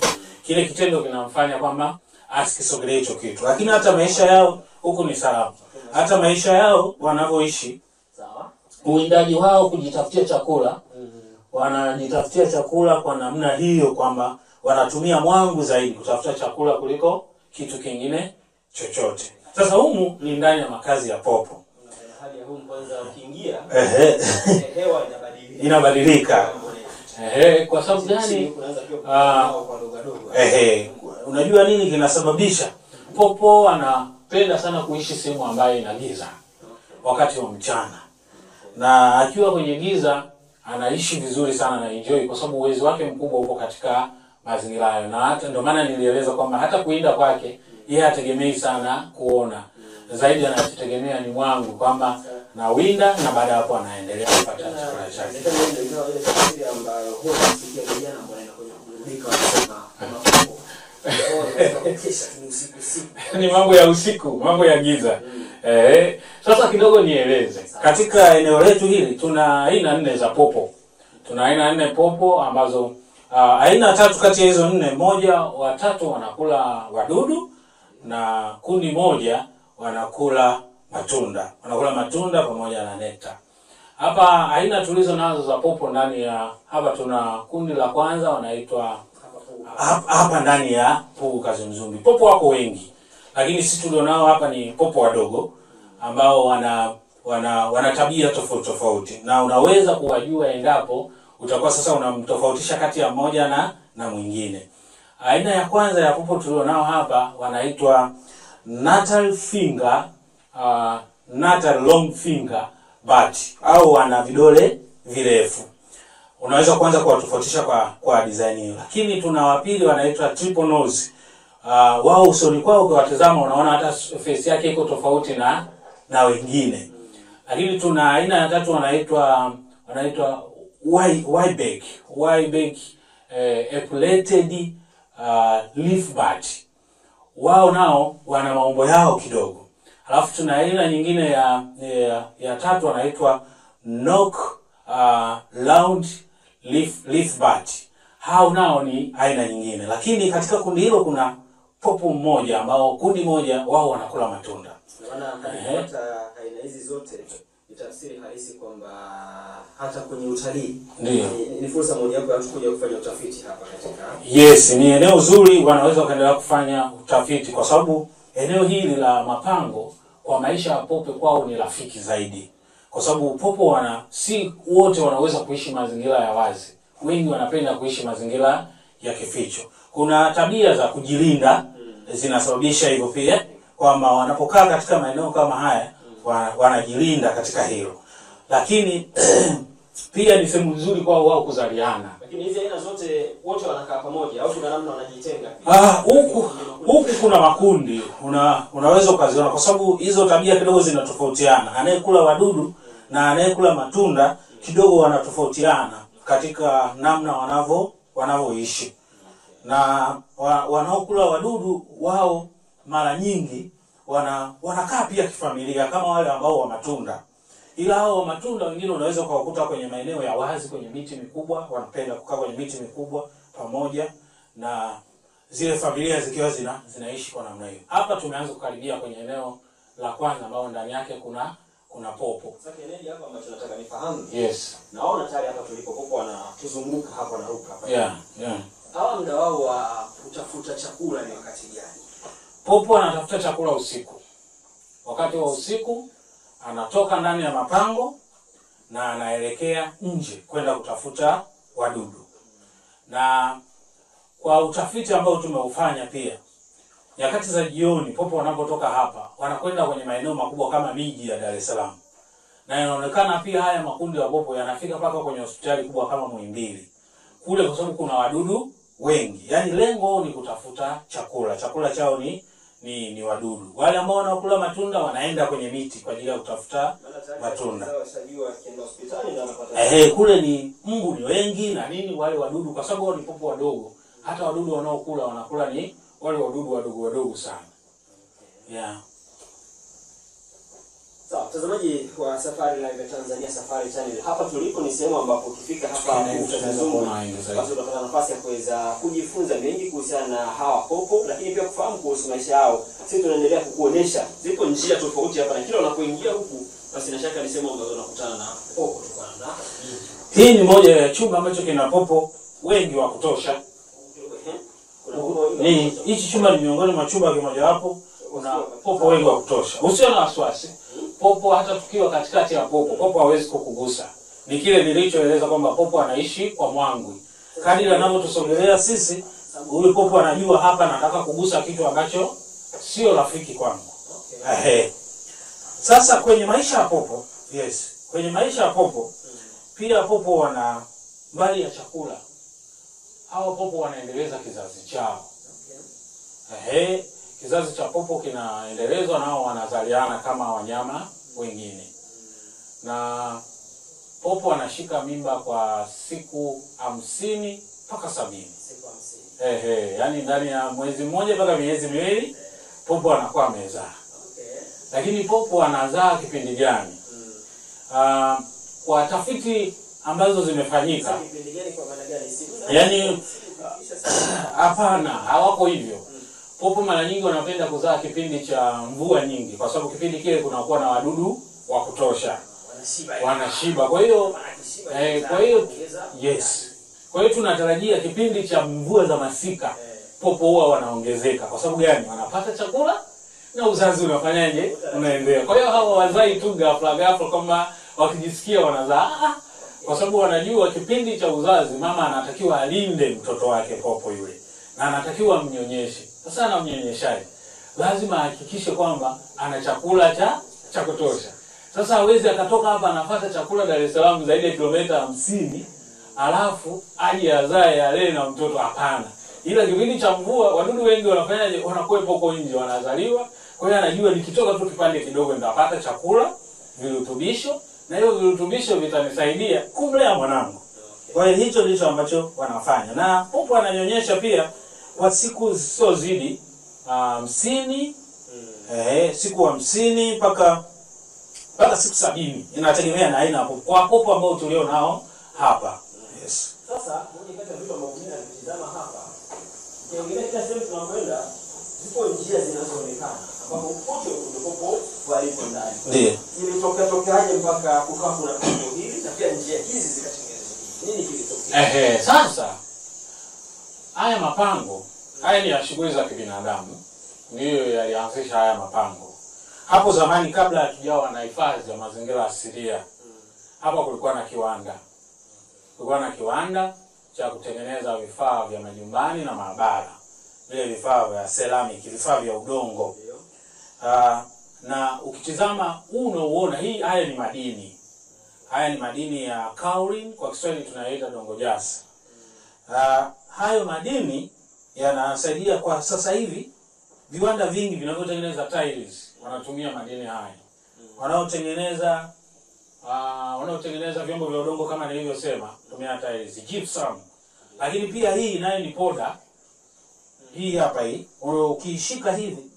Kile kitendo kinamfanya kwamba asikisogelee hicho kitu. Lakini hata maisha yao huku ni salama. Hata maisha yao wanavyoishi, sawa? Uwindaji wao kujitafutia chakula, wanajitafutia chakula kwa namna hiyo kwamba wanatumia mwangu zaidi kutafuta chakula kuliko kitu kingine chochote. Sasa humu ni ndani ya makazi ya popo. Hali ya humu kwanza ukiingia hewa inabadilika. Kwa sababu gani? Unajua nini kinasababisha? Popo anapenda sana kuishi sehemu ambayo ina giza wakati wa mchana. Na akiwa kwenye giza anaishi vizuri sana na enjoy, kwa sababu uwezo wake mkubwa uko katika mazingira hayo. Na hata ndio maana nilieleza kwamba hata kuinda kwake yeye hategemei sana kuona. Zaidi anategemea ni mwangu, kwamba na winda na baada hapo anaendelea kupata chakula chake. Ni mambo ya usiku, mambo ya giza. Sasa kidogo nieleze. Katika eneo letu hili tuna aina 4 za popo. Tuna aina 4 popo ambazo aina 3 kati ya hizo 4, watatu wanakula wadudu na kundi moja wanakula matunda. Wanakula matunda pamoja na nekta. Hapa aina tulizo nazo za popo ndani ya hapa tuna kundi la kwanza wanaitwa hapa ndani ya Pugu Kazimzumbwi. Popo wako wengi, lakini sisi tulionao hapa ni popo wadogo ambao wana tabia tofauti, na unaweza kuwajua endapo utakuwa sasa unamtofautisha kati ya mmoja na mwingine. Aina ya kwanza ya popo tulionao hapa wanaitwa Natal finger, Natal long finger bat, au wana vidole virefu. Unaweza kuanza kuwatofautisha kwa design hiyo. Lakini tuna wapili wanaitwa triple nose. wao usoni kwao ukiwatazama unaona hata face yake iko tofauti na wengine. Lakini tuna aina ya tatu wanaitwa Wiebeck epilepted leaf bud. Wao nao wana maumbo yao kidogo. Alafu tuna aina nyingine ya tatu wanaitwa knock round leaf bud. Hao nao ni aina nyingine. Lakini katika kundi hilo kuna popo mmoja ambao kundi moja wao wanakula matunda. Maana hata aina hizi zote ni tafsiri halisi kwamba hata kwenye utalii ni fursa moja hapo ya kuja kufanya utafiti hapa katika. Yes, ni eneo zuri, wanaweza kaendelea kufanya utafiti kwa sababu eneo hili la Mapango kwa maisha ya popo kwao ni rafiki zaidi. Kwa sababu popo si wote wanaweza kuishi mazingira ya wazi. Wengi wanapenda kuishi mazingira ya kificho. Kuna tabia za kujilinda zinasababisha hivyo pia kwamba wanapokaa katika maeneo kama haya wanajilinda katika hilo. Lakini pia ni sehemu nzuri kwa wao kuzaliana. Lakini hizi aina zote wote wanakaa pamoja au kuna namna wanajitenga? Huku kuna makundi unaweza ukaziona kwa sababu hizo tabia kidogo zinatofautiana. Anayekula wadudu na anayekula matunda kidogo wanatofautiana katika namna wanavyoishi. Na wanaokula wadudu wao mara nyingi wanakaa pia kifamilia kama wale ambao wa matunda. Ila hao wa matunda wengine unaweza kuwakuta kwenye maeneo ya wazi kwenye miti mikubwa, wanapenda kukaa kwenye miti mikubwa pamoja na zile familia zikiwa zinaishi kwa namna hiyo. Hapa tumeanza kukaribia kwenye eneo la kwanza ambao ndani yake kuna popo. Sasa eneo hapa ambacho nataka nifahamu. Yes. Naona tayari hapa tulipo popo wanatuzunguka hapa na ruka hapa. Yeah. Hawa muda wao wa kutafuta chakula ni wakati gani? Popo anatafuta chakula usiku. Wakati wa usiku anatoka ndani ya mapango na anaelekea nje kwenda kutafuta wadudu. Na kwa utafiti ambao tumeufanya pia, nyakati za jioni popo wanapotoka hapa wanakwenda kwenye maeneo makubwa kama miji ya Dar es Salaam. Na inaonekana pia haya makundi ya popo yanafika mpaka kwenye hospitali kubwa kama Muhimbili. Kule kwa sababu kuna wadudu wengi. Yaani lengo ni kutafuta chakula. Chakula chao ni wadudu. Wale ambao wanakula matunda wanaenda kwenye miti kwa ajili ya kutafuta matunda. Kule ni mbu ni wengi na nini wale wadudu kwa sababu wao ni popo wadogo. Hata wadudu wanakula ni wale wadudu wadogo sana. Yeah. Sawa, mtazamaji wa Safari Live Tanzania Safari Channel. Hapa tulipo ni sehemu ambapo ukifika hapa basi utapata nafasi ya kuweza kujifunza mengi kuhusiana na hawa popo, lakini pia kufahamu kuhusu maisha yao. Sisi tunaendelea kukuonesha zipo njia tofauti hapa na kila unapoingia huku basi na shaka ni sehemu ambazo unakutana na popo kutokana na hii ni moja ya chumba ambacho kina popo wengi wa kutosha. Hichi chumba ni miongoni mwa chumba kimoja wapo kuna popo wengi wa kutosha. Usio na wasiwasi. Popo hata tukiwa katikati ya popo hawezi kukugusa. Ni kile nilichoeleza kwamba popo anaishi kwa mwangwi. Kadiri anavyotusogelea sisi, huyu popo anajua hapa nataka kugusa kitu ambacho sio rafiki kwangu. Sasa kwenye maisha ya popo, kwenye maisha ya popo pia popo wana mbali ya chakula. Hao popo wanaendeleza kizazi chao. Kizazi cha popo kinaendelezwa nao wanazaliana kama wanyama wengine. Na popo wanashika mimba kwa siku 50 mpaka 70. siku 50. Yaani ndani ya mwezi mmoja mpaka miezi miwili popo anakuwa amezaa. Lakini popo anazaa kipindi gani? Kwa tafiti ambazo zimefanyika. Kipindi gani kwa maana gani? Yaani hapana, hawako hivyo. Popo mara nyingi wanapenda kuzaa kipindi cha mvua nyingi kwa sababu kipindi kile kunakuwa na wadudu wa kutosha. Wanashiba. Kwa hiyo Kwa hiyo tunatarajia kipindi cha mvua za masika popo huwa wanaongezeka. Kwa sababu gani? Wanapata chakula na uzazi unafanyaje? Unaendelea. Kwa hiyo hawa wazai tu ghafla kama wakijisikia wanazaa. Kwa sababu wanajua kipindi cha uzazi mama anatakiwa alinde mtoto wake popo yule. Na anatakiwa mnyonyeshe. Sasa anamnyonyeshaje? Lazima ahakikishe kwamba ana chakula cha kutosha. Sasa hawezi akatoka hapa anafuata chakula Dar es Salaam zaidi ya kilomita 50 alafu aje azae alee na mtoto, hapana. Ila kipindi cha mvua wadudu wengi wanafanyaje? Wanakuwepo huko nje, wanazaliwa. Kwa hiyo anajua nikitoka tu kipande kidogo nitapata chakula, virutubisho, na hiyo virutubisho vitanisaidia kumlea mwanangu. Kwa hiyo hicho ndicho ambacho wanafanya. Na popo ananyonyesha pia kwa siku zisizozidi 50, siku 50 mpaka siku 70. Inategemea na aina hapo. Kwa popo ambao tulio nao hapa. Yes. Sasa moja kati ya vitu ambavyo mimi nalitazama hapa, ukiangalia kila sehemu tunakwenda zipo njia zinazoonekana ambapo pote unapopo walipo ndani. Ndiyo. Ilitokeaje mpaka kukawa kuna popo hili na pia njia hizi zikatengenezwa? Nini kilitokea? Sasa haya mapango, haya ni ya shughuli za kibinadamu. Ndiyo yalianzisha haya mapango. Hapo zamani kabla hatujawa na hifadhi ya mazingira asilia, hapa kulikuwa na kiwanda. Kulikuwa na kiwanda cha kutengeneza vifaa vya majumbani na maabara. Vile vifaa vya ceramic, vifaa vya udongo. Na ukitizama unauona haya ni madini. Haya ni madini ya kaolin, kwa Kiswahili tunaita dongo jasi. Hayo madini yanasaidia kwa sasa hivi viwanda vingi vinavyotengeneza tiles wanatumia madini haya. Wanaotengeneza vyombo vya udongo kama nilivyosema, tumia tiles, gypsum. Lakini pia hii nayo ni poda. Hii hapa hii, ukishika hivi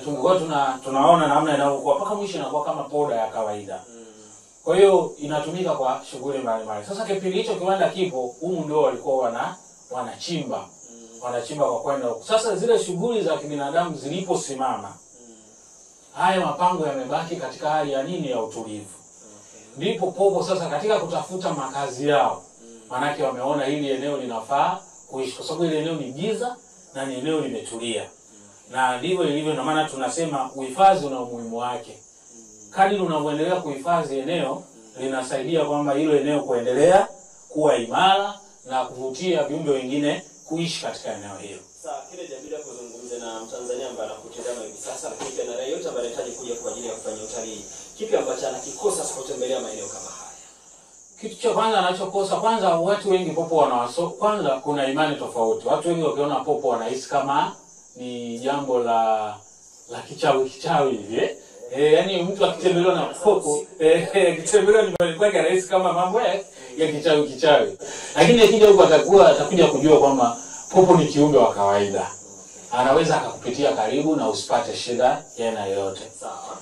tungekuwa tunaona namna inavyokuwa mpaka mwisho inakuwa kama poda ya kawaida. Kwa hiyo inatumika kwa shughuli mbalimbali. Sasa kipindi hicho kiwanda kipo, humu ndio walikuwa wanachimba. Wanachimba kwa kwenda huko. Sasa zile shughuli za kibinadamu ziliposimama, haya mapango yamebaki katika hali ya nini, ya utulivu. Ndipo popo sasa katika kutafuta makazi yao, manake wameona hili eneo linafaa kuishi kwa sababu ile eneo ni giza na ni eneo limetulia. Na ndivyo ilivyo, na maana tunasema uhifadhi una umuhimu wake. Kadri unavyoendelea kuhifadhi eneo, linasaidia kwamba hilo eneo kuendelea kuwa imara na kuvutia viumbe wengine kuishi katika eneo hilo. Sasa kile jambo la kuzungumza na Mtanzania ambaye anakutazama hivi sasa, lakini pia na raia yote ambaye anahitaji kuja kwa ajili ya kufanya utalii, kipi ambacho anakikosa kutembelea maeneo kama haya? Kitu cha kwanza anachokosa, kwanza watu wengi popo kwanza kuna imani tofauti. Watu wengi wakiona popo wanahisi kama ni jambo la kichawi hivi. Yaani mtu akitembelewa na popo, akitembelewa nyumbani kwake anahisi kama mambo ya kichawi. Lakini akija huko atakuja kujua kwamba popo ni kiumbe wa kawaida. Anaweza akakupitia karibu na usipate shida yana yoyote. Sawa.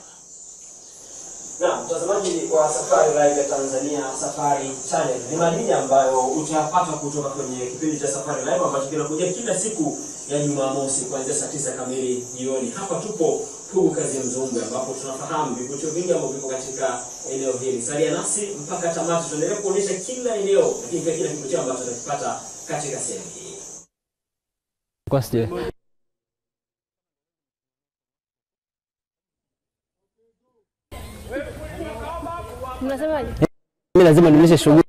Na mtazamaji wa Safari Live ya Tanzania Safari Channel, ni madini ambayo utayapata kutoka kwenye kipindi cha Safari Live ambacho kinakuja kila siku ya Jumamosi kuanzia saa 9 kamili jioni. Hapa tupo Pugu Kazimzumbwe ambapo tunafahamu vivutio vingi ambavyo vipo katika eneo hili. Salia nasi mpaka tamati, tunaendelea kuonyesha kila eneo, lakini pia kila kivutio ambacho tunakipata katika sehemu hii. Kwaje? Mnasemaje? Mimi lazima nionyeshe shughuli.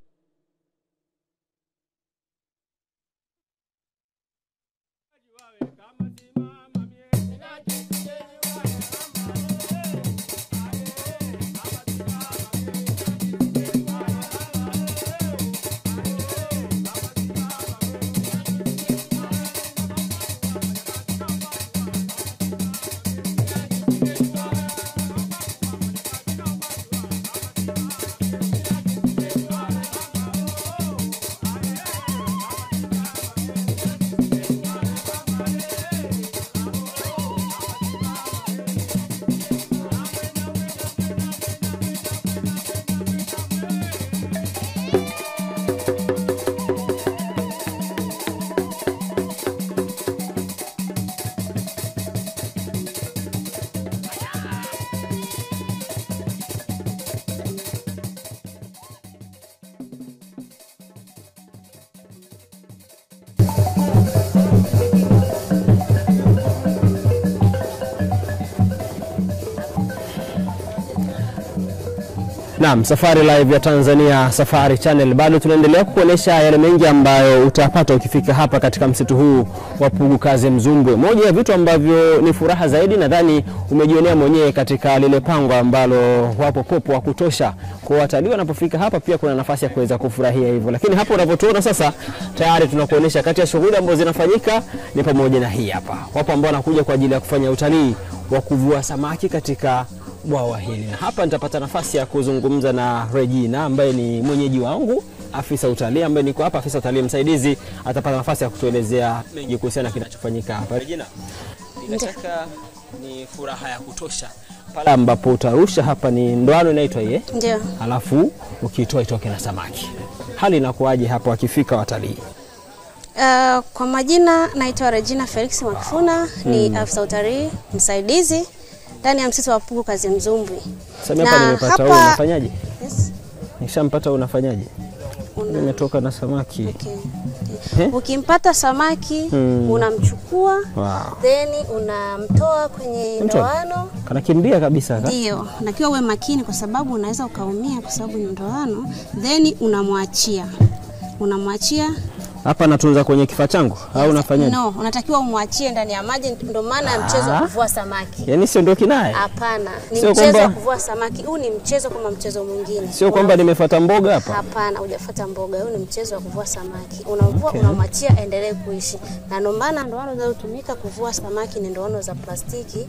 Naam, Safari Live ya Tanzania Safari Channel bado tunaendelea kukuonesha yale mengi ambayo utapata ukifika hapa katika msitu huu wa Pugu Kazi Mzumbwe. Moja ya vitu ambavyo ni furaha zaidi nadhani umejionea mwenyewe katika lile pango ambalo wapo popo wa kutosha. Kwa watalii wanapofika hapa pia kuna nafasi ya kuweza kufurahia hivyo. Lakini hapo unapotuona sasa tayari tunakuonesha kati ya shughuli ambazo zinafanyika ni pamoja na hii hapa. Wapo ambao wanakuja kwa ajili ya kufanya utalii wa kuvua samaki katika bwawa hili. Na hapa nitapata nafasi ya kuzungumza na Regina ambaye ni mwenyeji wangu, afisa utalii ambaye niko hapa, afisa utalii msaidizi, atapata nafasi ya kutuelezea mengi kuhusiana na kinachofanyika hapa. Regina, bila shaka ni furaha ya kutosha pale ambapo utarusha hapa, ni ndoano inaitwa yeye. Ndio. Alafu ukitoa itoke na samaki. Hali inakuaje hapo akifika watalii? Kwa majina naitwa Regina Felix Mwakifuna, ni afisa utalii msaidizi ndani ya msitu wa Pugu Kazi Mzumbwe. Sasa hapa nimepata wewe unafanyaje? Yes. Nishampata unafanyaje? Nimetoka na samaki. Okay. Ukimpata samaki unamchukua, then unamtoa kwenye ndoano. Kanakimbia kabisa ka? Ndio, nakiwa uwe makini kwa sababu unaweza ukaumia kwa sababu ni ndoano, then unamwachia. Hapa natunza kwenye kifaa changu au unafanyaje? No, unatakiwa umwachie ndani ya maji, ndio maana mchezo wa kuvua samaki. Yaani sio ndoki naye? Hapana, ni mchezo wa kuvua samaki. Huu ni mchezo kama mchezo mwingine. Sio kwamba nimefuata mboga hapa? Hapana, hujafuata mboga. Huu ni mchezo wa kuvua samaki. Unavua, unamwachia endelee kuishi. Na ndio maana ndoano zinazotumika kuvua samaki ni ndoano za plastiki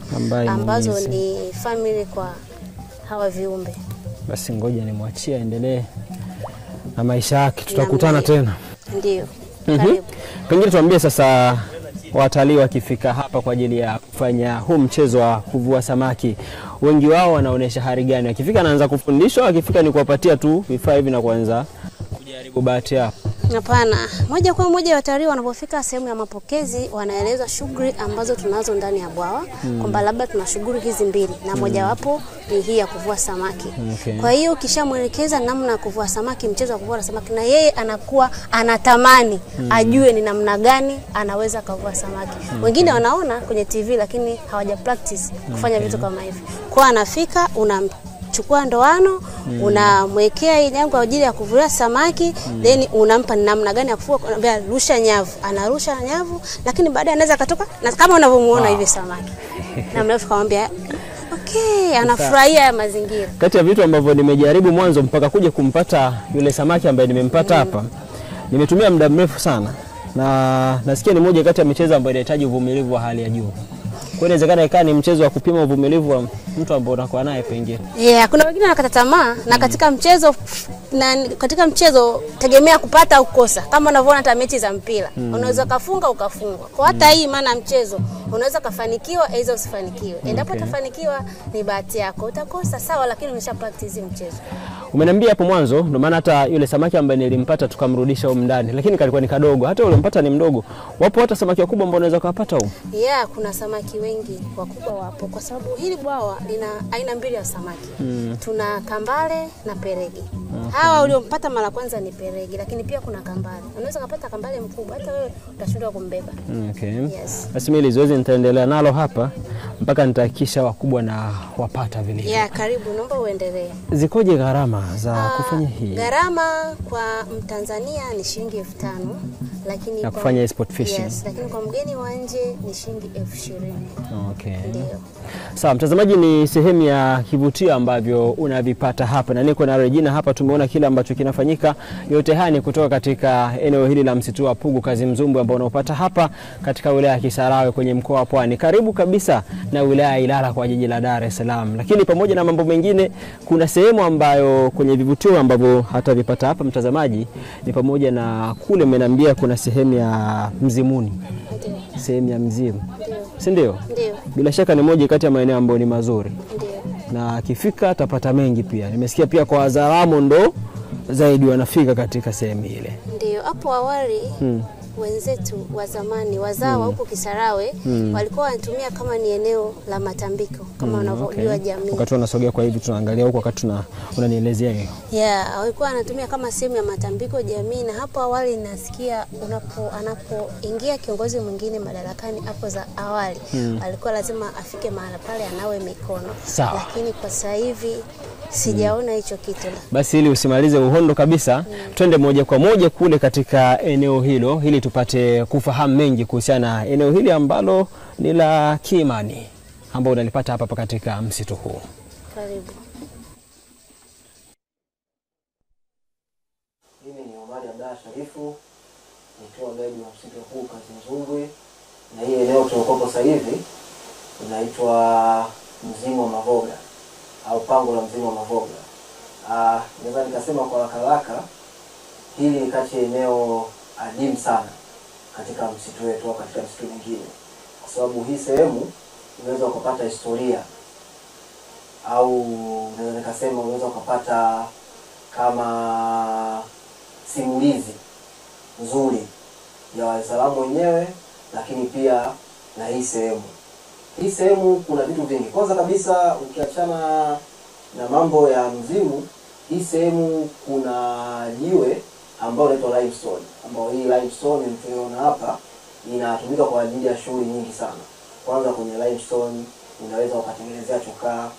ambazo ni family kwa hawa viumbe. Basi ngoja nimwachie endelee na maisha yake, tutakutana tena. Ndio. Karibu. Pengine tuambie sasa, watalii wakifika hapa kwa ajili ya kufanya huu mchezo wa kuvua samaki, wengi wao wanaonesha hari gani? Akifika anaanza kufundishwa, akifika ni kuwapatia tu vifaa hivi na kuanza kujaribu bahati yao? Hapana, moja kwa moja watalii wanapofika sehemu ya mapokezi wanaeleza shughuli ambazo tunazo ndani ya bwawa, kwamba labda tuna shughuli hizi mbili na moja wapo ni hii ya kuvua samaki. Kwa hiyo ukishamwelekeza namna ya kuvua samaki, mchezo wa kuvua samaki, na yeye anakuwa anatamani ajue ni namna gani anaweza kuvua samaki. Wengine wanaona kwenye TV lakini hawaja practice kufanya vitu kama hivi. Kwa anafika chukua ndoano, unamwekea nyavu kwa ajili ya kuvulia samaki, then unampa namna gani ya kufua, anambia rusha nyavu, anarusha nyavu, lakini baadaye anaweza katoka na kama unavyomuona hivi samaki. Na mrefu kamwambia okay, anafurahia ya mazingira. Kati ya vitu ambavyo nimejaribu mwanzo mpaka kuja kumpata yule samaki ambaye nimempata hapa, nimetumia muda mrefu sana. Na nasikia ni moja kati ya michezo ambayo inahitaji uvumilivu wa hali ya juu. Kwa inawezekana ikawa ni mchezo wa kupima uvumilivu wa mtu ambaye unakuwa naye pengine. Kuna wengine wanakata tamaa na katika mchezo tegemea kupata au kukosa. Kama unavyoona hata mechi za mpira, unaweza kufunga ukafungwa. Kwa hata hii maana mchezo unaweza kufanikiwa au usifanikiwe. Endapo utafanikiwa ni bahati yako, utakosa sawa, lakini umesha practice mchezo. Umeniambia hapo mwanzo, ndio maana hata yule samaki ambaye nilimpata tukamrudisha huko ndani, lakini kalikuwa ni kadogo. Hata yule mpata ni mdogo. Wapo hata samaki wakubwa ambao unaweza kupata huko? Kuna samaki wengi wakubwa wapo kwa sababu hili bwawa lina aina mbili ya samaki. Tuna kambale na perege. Hawa uliompata mara kwanza ni perege, lakini pia kuna kambale. Unaweza kupata kambale mkubwa hata wewe utashindwa kumbeba. Yes. Basi mimi zoezi nitaendelea nalo hapa mpaka nitahakisha wakubwa na wapata vile. Karibu, naomba uendelee. Zikoje gharama za kufanya hii? Gharama kwa Mtanzania ni shilingi 5,000, lakini ya kufanya sport fishing. Yes, lakini kwa mgeni wa nje ni shilingi 20,000. Ndio. Sawa, mtazamaji, ni sehemu ya kivutio ambavyo unavipata hapa, na niko na Regina hapa. Tumeona kile ambacho kinafanyika. Yote haya ni kutoka katika eneo hili la msitu wa Pugu Kazi Mzumbwe ambao unaopata hapa katika wilaya ya Kisarawe kwenye mkoa wa Pwani, karibu kabisa na wilaya ya Ilala kwa jiji la Dar es Salaam. Lakini pamoja na mambo mengine, kuna sehemu ambayo kwenye vivutio ambavyo hata vipata hapa mtazamaji ni pamoja na kule mmeniambia kuna sehemu ya Mzimuni. Sehemu ya Mzimu. Si ndio? Ndio. Bila shaka ni moja kati ya maeneo ambayo ni mazuri. Ndio. Na akifika atapata mengi pia. Nimesikia pia kwa wazalamo ndo zaidi wanafika katika sehemu ile. Ndio, hapo awali wenzetu wa zamani wazawa huko Kisarawe walikuwa wanatumia kama ni eneo la matambiko kama unavyojua jamii. Wakati tunasogea kwa hivi tunaangalia huko wakati unanielezea hiyo. Walikuwa wanatumia kama sehemu ya matambiko jamii, na hapo awali nasikia anapoingia kiongozi mwingine madarakani hapo za awali alikuwa lazima afike mahali pale anawe mikono. Lakini kwa sasa hivi Sijaona hicho kitu. Basi ili usimalize uhondo kabisa, twende moja kwa moja kule katika eneo hilo ili tupate kufahamu mengi kuhusiana na eneo hili ambalo ni la kiimani ambao unalipata hapa katika msitu huu. Karibu. Mimi ni Omari Abdalla Sharifu, nikiwa guide wa msitu huu Kazimzumbwi, na hii eneo tulikopo sasa hivi inaitwa Mzimu wa Mavoga au pango la Mzimu wa Mavoga. Naweza nikasema kwa haraka hili ni kati ya eneo adimu sana katika msitu wetu au katika msitu mingine, kwa sababu hii sehemu unaweza kupata historia au naweza nikasema unaweza kupata kama simulizi nzuri ya Waislamu wenyewe, lakini pia na hii sehemu. Hii sehemu kuna vitu vingi. Kwanza kabisa ukiachana na mambo ya mzimu, hii sehemu kuna jiwe ambalo linaitwa limestone, ambao hii limestone mtuiona hapa inatumika kwa ajili ya shughuli nyingi sana. Kwanza kwenye limestone unaweza ukatengenezea chokaa,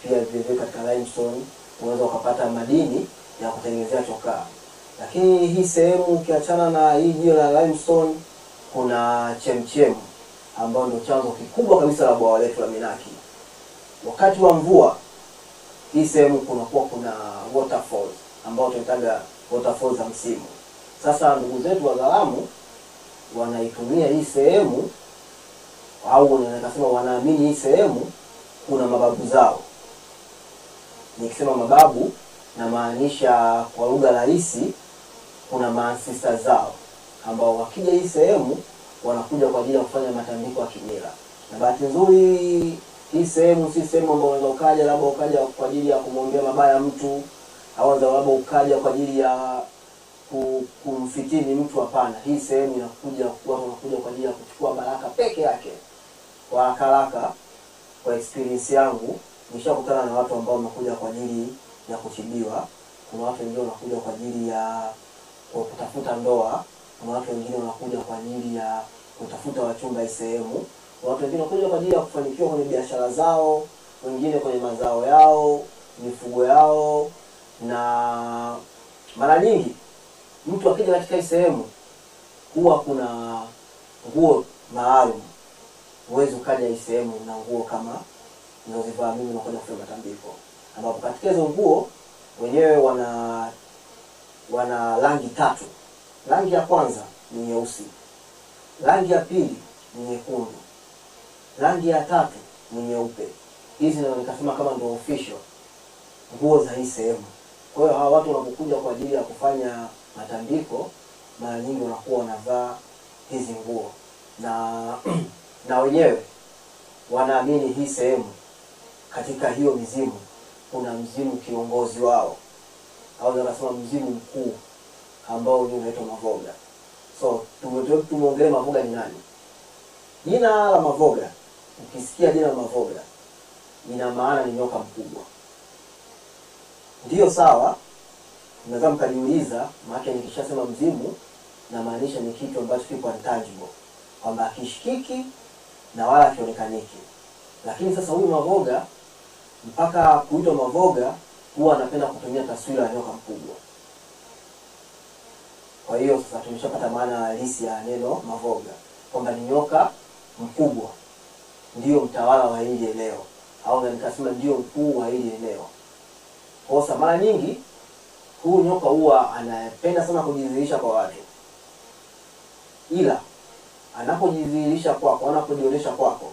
pia vile katika limestone unaweza ukapata madini ya kutengenezea chokaa. Lakini hii sehemu ukiachana na hii jiwe la limestone, kuna chemchem ambao ndio chanzo kikubwa kabisa la bwawa letu la Minaki. Wakati wa mvua hii sehemu kuna waterfalls ambao tunaitaga waterfalls za msimu. Sasa ndugu zetu Wazalamu wanaitumia hii sehemu, au nikasema wanaamini hii sehemu kuna mababu zao. Nikisema mababu na maanisha kwa lugha rahisi kuna maancestors zao ambao wakija hii sehemu wanakuja kwa ajili ya kufanya matambiko ya kimila. Na bahati nzuri hii sehemu si sehemu ambayo unaweza ukaja labda ukaja kwa ajili ya kumwombea mabaya mtu, au labda ukaja kwa ajili ya kumfitini mtu. Hapana, hii sehemu inakuja watu wanakuja kwa ajili ya kuchukua baraka peke yake. Kwa haraka kwa experience yangu nishakutana na watu ambao wamekuja kwa ajili ya kutibiwa. Kuna watu wengine wanakuja kwa ajili ya kutafuta ndoa, kuna watu wengine wanakuja kwa ajili ya kutafuta wachumba hii sehemu, watu wengine wanakuja kwa ajili ya kufanikiwa kwenye biashara zao, wengine kwenye mazao yao, mifugo yao. Na mara nyingi mtu akija katika hii sehemu huwa kuna nguo maalum. Huwezi ukaja hii sehemu na nguo kama ninazovaa mimi na kwenda kufanya matambiko, ambapo katika hizo nguo wenyewe wana rangi tatu. Rangi ya kwanza ni nyeusi, rangi ya pili ni nyekundu, rangi ya tatu ni nyeupe. Hizi ndio nikasema kama ndio official nguo za hii sehemu. Kwa hiyo hawa watu wanapokuja kwa ajili ya kufanya matambiko mara nyingi wanakuwa wanavaa hizi nguo. Na wenyewe wanaamini hii sehemu katika hiyo mizimu kuna mzimu kiongozi wao, au wanasema mzimu mkuu ambao ni unaitwa Mavoga. So tumeongelea Mavoga ni nani? Jina la Mavoga, ukisikia jina la Mavoga ina maana ni nyoka mkubwa. Ndio sawa, unaweza mkajiuliza maana nikishasema mzimu na maanisha ni kitu ambacho kiko intangible, kwamba hakishikiki na wala kionekaniki. Lakini sasa huyu Mavoga, mpaka kuitwa Mavoga huwa anapenda kutumia taswira ya nyoka mkubwa. Kwa hiyo sasa tumeshapata maana halisi ya neno Mavoga, kwamba ni nyoka mkubwa, ndio mtawala wa hili eneo, au nikasema ndio mkuu wa hili eneo. Kwa sababu mara nyingi huyu nyoka huwa anapenda sana kujidhihirisha kwa watu, ila anapojidhihirisha kwako, anapojionyesha kwako,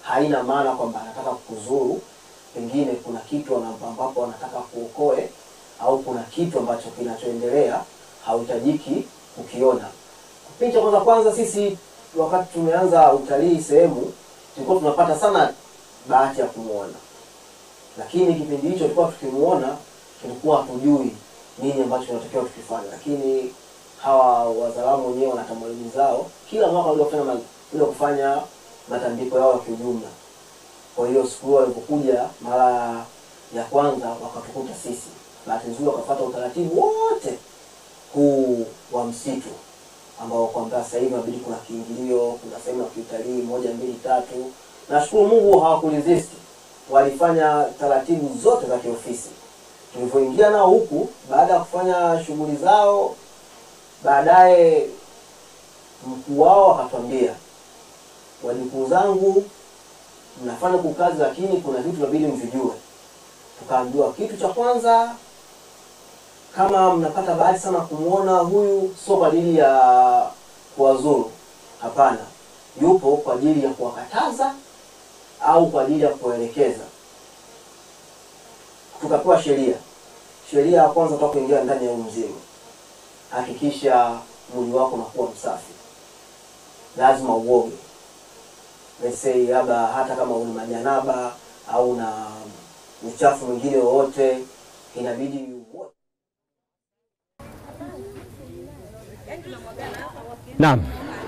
haina maana kwamba anataka kukuzuru. Pengine kuna kitu ambapo anataka kuokoe, au kuna kitu ambacho kinachoendelea hauhitajiki kukiona. Kipindi cha kwanza sisi wakati tumeanza utalii sehemu, tulikuwa tunapata sana bahati ya kumuona. Lakini kipindi hicho tulikuwa tukimuona, tulikuwa hatujui nini ambacho tunatakiwa tukifanya. Lakini hawa Wazalamu wenyewe wana tamaduni zao, kila mwaka wale kufanya matambiko yao ya kiujumla. Kwa hiyo siku walipokuja mara ya kwanza wakatukuta sisi, bahati nzuri wakafuata utaratibu wote huu wa msitu ambao kwamba sasa hivi inabidi kuna kiingilio, kuna sehemu ya kiutalii 1, 2, 3. Nashukuru Mungu hawakuresist. walifanya taratibu zote za kiofisi. Tulivyoingia nao huku, baada ya kufanya shughuli zao, baadaye mkuu wao akatuambia, wajukuu zangu, mnafanya kukazi lakini kuna vitu inabidi mvijue. Tukaambiwa kitu cha kwanza, kama mnapata bahati sana kumuona huyu, sio kwa ajili ya kuwazuru, hapana, yupo kwa ajili ya kuwakataza au kwa ajili ya kuelekeza. Tukapewa sheria. Sheria ya kwanza, toka kuingia ndani ya mzimu, hakikisha mwili wako unakuwa msafi. Lazima uoge. Let's say hata kama una majanaba au na uchafu mwingine wowote, inabidi uoge. Naam,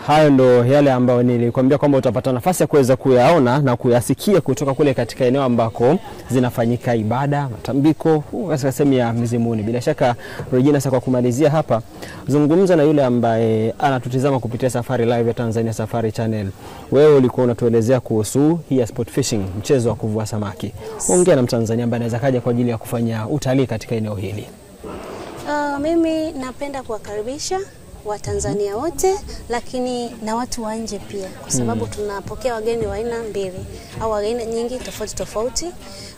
hayo ndo yale ambayo nilikwambia kwamba utapata nafasi ya kuweza kuyaona na kuyasikia kutoka kule katika eneo ambako zinafanyika ibada, matambiko katika sehemu ya Mizimuni. Bila shaka Regina, sasa kwa kumalizia hapa, zungumza na yule ambaye anatutizama kupitia Safari Live ya Tanzania Safari Channel. Wewe ulikuwa unatuelezea kuhusu hii sport fishing, mchezo wa kuvua samaki. Ongea na Mtanzania ambaye anaweza kaja kwa ajili ya kufanya utalii katika eneo hili. Mimi napenda kuwakaribisha Watanzania wote, lakini na watu wa nje pia, kwa sababu tunapokea wageni wa aina mbili au aina nyingi tofauti tofauti.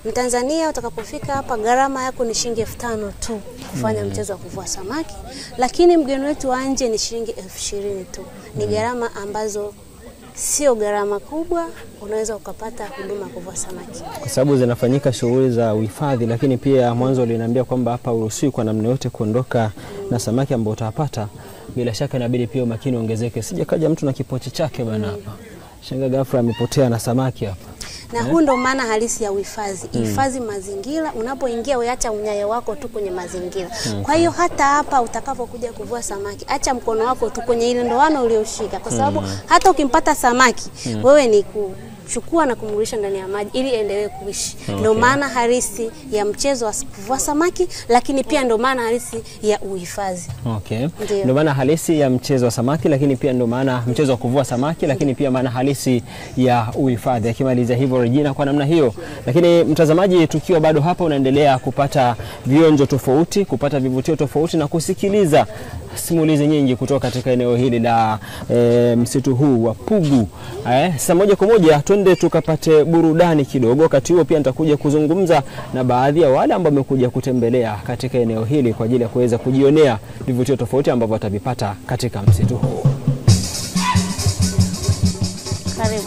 Mtanzania utakapofika hapa, gharama yako ni shilingi 5,000 tu kufanya mchezo wa kuvua samaki, lakini mgeni wetu wa nje ni shilingi 20,000 tu. Ni gharama ambazo sio gharama kubwa, unaweza ukapata huduma kuvua samaki. Kwa sababu zinafanyika shughuli za uhifadhi, lakini pia mwanzo uliniambia kwamba hapa uruhusiwi kwa namna yote kuondoka na samaki ambao utapata. Bila shaka inabidi pia umakini ongezeke. Sije kaja mtu na kipochi chake bana hapa. Shanga ghafla amepotea na samaki hapa. Na huu ndo maana halisi ya uhifadhi. Hifadhi mazingira, unapoingia uacha unyayo wako tu kwenye mazingira. Kwa hiyo hata hapa utakapokuja kuvua samaki, acha mkono wako tu kwenye ile ndoano ulioshika, kwa sababu hata ukimpata samaki, wewe ni kuchukua na kumrudisha ndani ya maji ili endelee kuishi. Ndio maana halisi ya mchezo wa kuvua samaki, lakini pia ndio maana halisi ya uhifadhi. Ndio maana halisi ya mchezo wa samaki, lakini pia ndio maana mchezo wa kuvua samaki, lakini pia maana halisi ya uhifadhi. Akimaliza hivyo Regina kwa namna hiyo. Lakini mtazamaji, tukiwa bado hapa, unaendelea kupata vionjo tofauti, kupata vivutio tofauti na kusikiliza simulizi nyingi kutoka katika eneo hili la msitu huu wa Pugu. Sasa moja kwa moja twende tukapate burudani kidogo. Wakati huo pia nitakuja kuzungumza na baadhi ya wale ambao wamekuja kutembelea katika eneo hili kwa ajili ya kuweza kujionea vivutio tofauti ambavyo watavipata katika msitu huu. Karibu.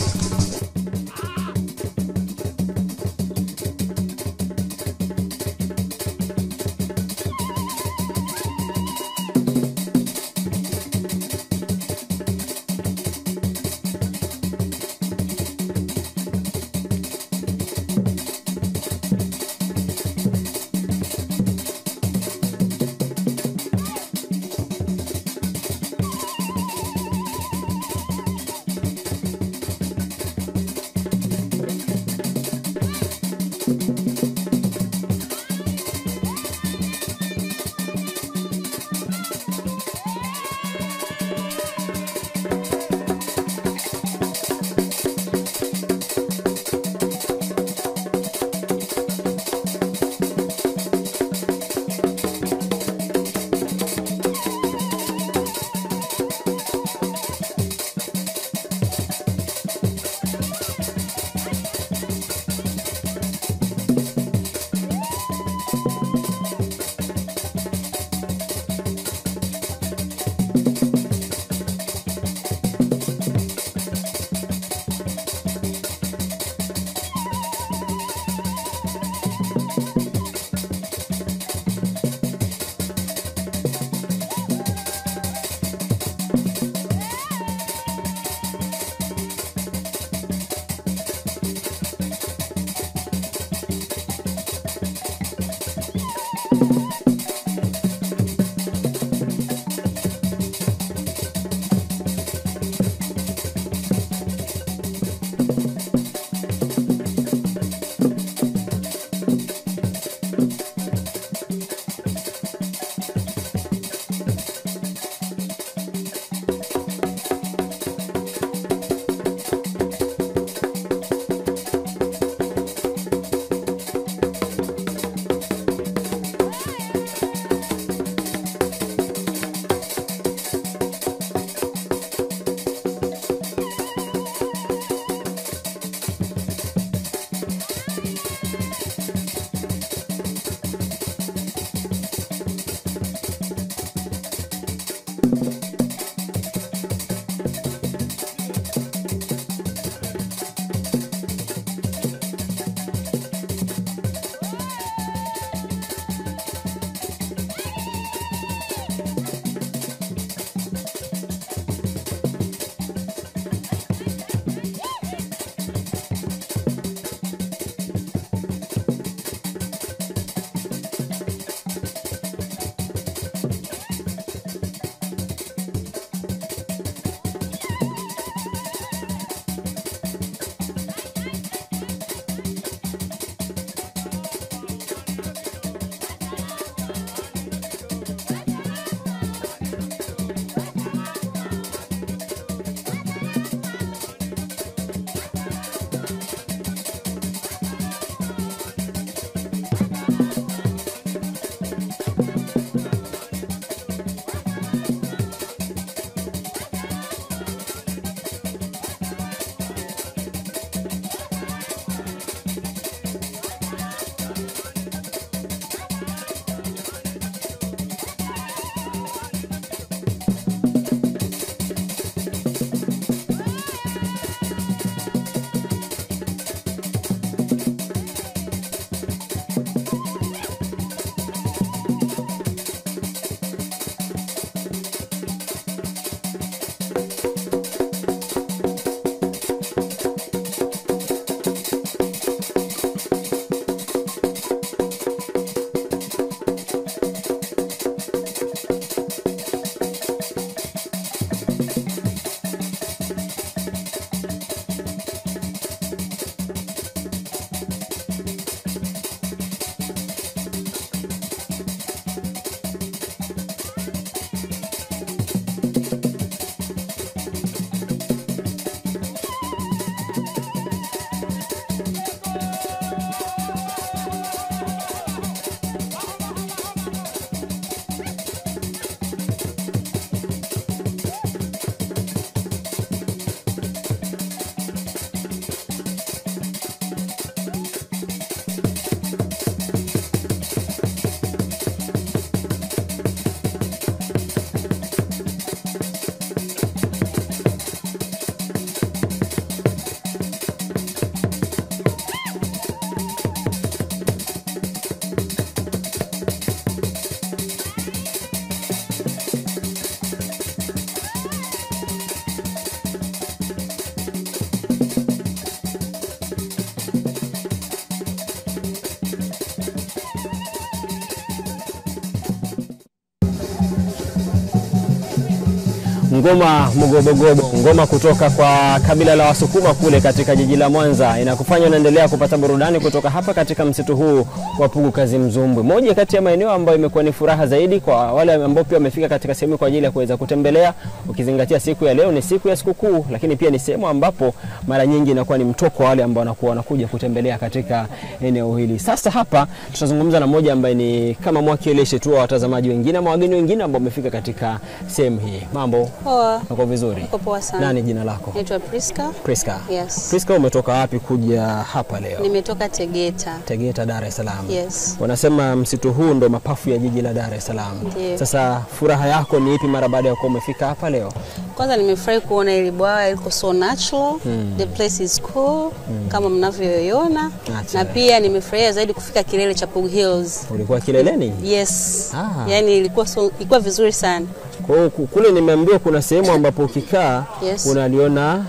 ngoma Mugobogobo, ngoma kutoka kwa kabila la Wasukuma kule katika jiji la Mwanza, inakufanya unaendelea kupata burudani kutoka hapa katika msitu huu wa Pugu Kazi Mzumbwe. Moja kati ya maeneo ambayo imekuwa ni furaha zaidi kwa wale ambao pia wamefika katika sehemu kwa ajili ya kuweza kutembelea, ukizingatia siku ya leo ni siku ya sikukuu, lakini pia ni sehemu ambapo mara nyingi inakuwa ni mtoko wale ambao wanakuja kutembelea katika eneo hili. Sasa hapa tutazungumza na mmoja ambaye ni kama mwakilishi tu wa watazamaji wengine ama wageni wengine ambao wamefika katika sehemu hii. Mambo? Poa. Uko vizuri? Uko poa sana. Nani jina lako? Naitwa Priska. Priska. Yes. Priska, umetoka wapi kuja hapa leo? Nimetoka Tegeta. Tegeta, Dar es Salaam. Yes. Wanasema msitu huu ndo mapafu ya jiji la Dar es Salaam. Ndiyo. Sasa furaha yako ni ipi mara baada ya kuwa umefika hapa leo? Kwanza nimefurahi kuona hili bwawa liko so natural. The place is cool kama mnavyoiona. Na pia nimefurahia zaidi kufika kilele cha Pugu Hills. Ulikuwa kileleni? Yes. Yaani ilikuwa vizuri sana. Kwa hiyo kule nimeambiwa kuna sehemu ambapo ukikaa unaliona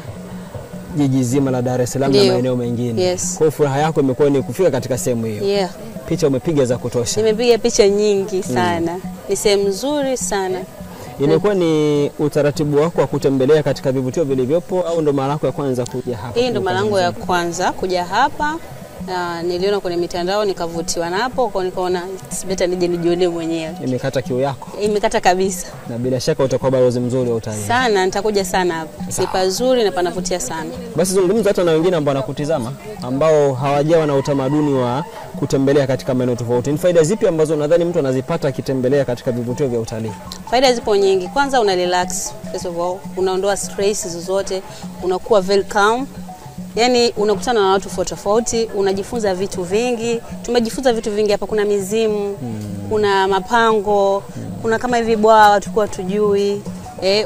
jiji zima la Dar es Salaam na maeneo mengine. Yes. Kwa hiyo furaha yako imekuwa ni kufika katika sehemu hiyo. Yeah. Picha umepiga za kutosha. Nimepiga picha nyingi sana. Ni sehemu nzuri sana. Imekuwa ni utaratibu wako wa kutembelea katika vivutio vilivyopo au ndo mara yako ya kwanza kuja hapa? Hii ndo mara yangu ya kwanza kuja hapa. Niliona kwenye mitandao nikavutiwa napo, kwa nikaona better nije nijione mwenyewe. Imekata kiu yako? Imekata kabisa. Na bila shaka utakuwa balozi mzuri wa utalii. Sana, nitakuja sana hapa. Ni pazuri na panavutia sana. Basi zungumza hata na wengine ambao wanakutizama ambao hawajawa na utamaduni wa kutembelea katika maeneo tofauti. Ni faida zipi ambazo nadhani mtu anazipata akitembelea katika vivutio vya utalii? Faida zipo nyingi. Kwanza una relax, first of all, unaondoa stress zozote, unakuwa very calm. Yaani unakutana na watu tofauti, unajifunza vitu vingi. Tumejifunza vitu vingi hapa, kuna mizimu, kuna mapango, kuna kama hivi bwawa tulikuwa tujui.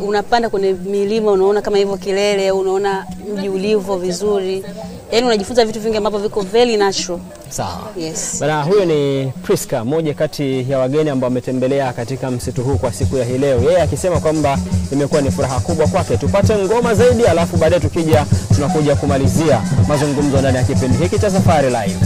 Unapanda kwenye milima unaona kama hivyo kilele, unaona mji ulivyo vizuri. Yaani unajifunza vitu vingi ambavyo viko very natural. Sawa. Yes. Bana, huyo ni Priska, mmoja kati ya wageni ambao wametembelea katika msitu huu kwa siku ya hii leo. Yeye akisema kwamba imekuwa ni furaha kubwa kwake. Tupate ngoma zaidi alafu baadaye tukija tunakuja kumalizia mazungumzo ndani ya kipindi hiki cha Safari Live.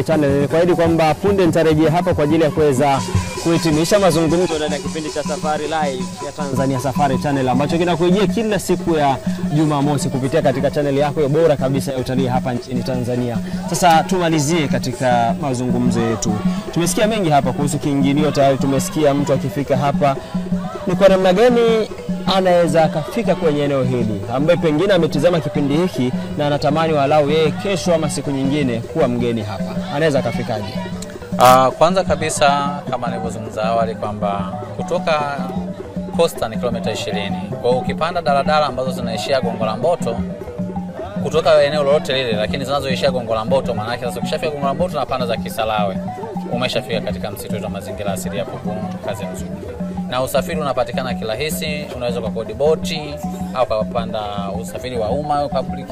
Channel kwa hili kwamba punde nitarejea hapa kwa ajili ya kuweza kuhitimisha mazungumzo ndani ya kipindi cha Safari Live ya Tanzania Safari Channel ambacho kinakujia kila siku ya Jumamosi kupitia katika channel yako ya bora kabisa ya utalii hapa nchini Tanzania. Sasa tumalizie katika mazungumzo yetu. Tumesikia mengi hapa kuhusu kiingilio, tayari tumesikia mtu akifika hapa ni kwa namna gani anaweza akafika kwenye eneo hili ambaye pengine ametizama kipindi hiki na anatamani walau yeye kesho ama siku nyingine kuwa mgeni hapa. Anaweza akafikaje? Kwanza kabisa kama nilivyozungumza awali kwamba kutoka Costa ni kilomita 20. Kwa ukipanda daladala ambazo zinaishia Gongo la Mboto kutoka eneo lolote lile, lakini zinazoishia Gongo la Mboto, maana yake sasa ukishafika Gongo la Mboto na panda za Kisalawe, umeshafika katika msitu wetu wa mazingira asili ya Pugu Kazimzumbwe. Na usafiri unapatikana kirahisi, unaweza kukodi boti au kupanda usafiri wa umma, public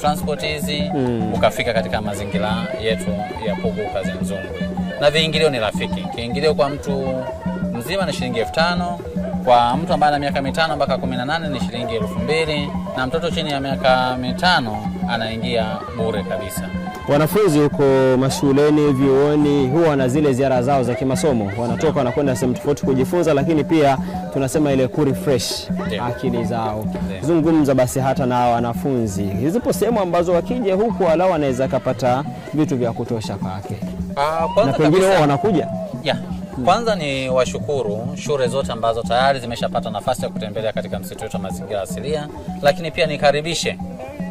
transport hizi, ukafika katika mazingira yetu ya Pugu Kazimzumbwe. Na viingilio ni rafiki. Kiingilio kwa mtu mzima ni shilingi 5,000, kwa mtu ambaye ana miaka 5 mpaka 18 ni shilingi 2,000, na mtoto chini ya miaka 5 anaingia bure kabisa. Wanafunzi huko mashuleni, vyuoni huwa na zile ziara zao za kimasomo, wanatoka wanakwenda sehemu tofauti kujifunza, lakini pia tunasema ile refresh akili zao. Zungumza basi hata na wanafunzi, zipo sehemu ambazo wakija huku walau wanaweza kupata vitu vya kutosha kwake. Na pengine wao wanakuja. Kwanza ni washukuru shule zote ambazo tayari zimeshapata nafasi ya kutembelea katika msitu wetu wa mazingira asilia, lakini pia nikaribishe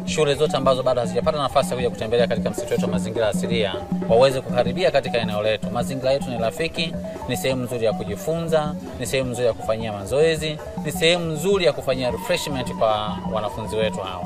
shule zote ambazo bado hazijapata nafasi ya kuja kutembelea katika msitu wetu wa mazingira asilia waweze kukaribia katika eneo letu. Mazingira yetu ni rafiki, ni sehemu nzuri ya kujifunza, ni sehemu nzuri ya kufanyia mazoezi, ni sehemu nzuri ya kufanyia refreshment kwa wanafunzi wetu hawa.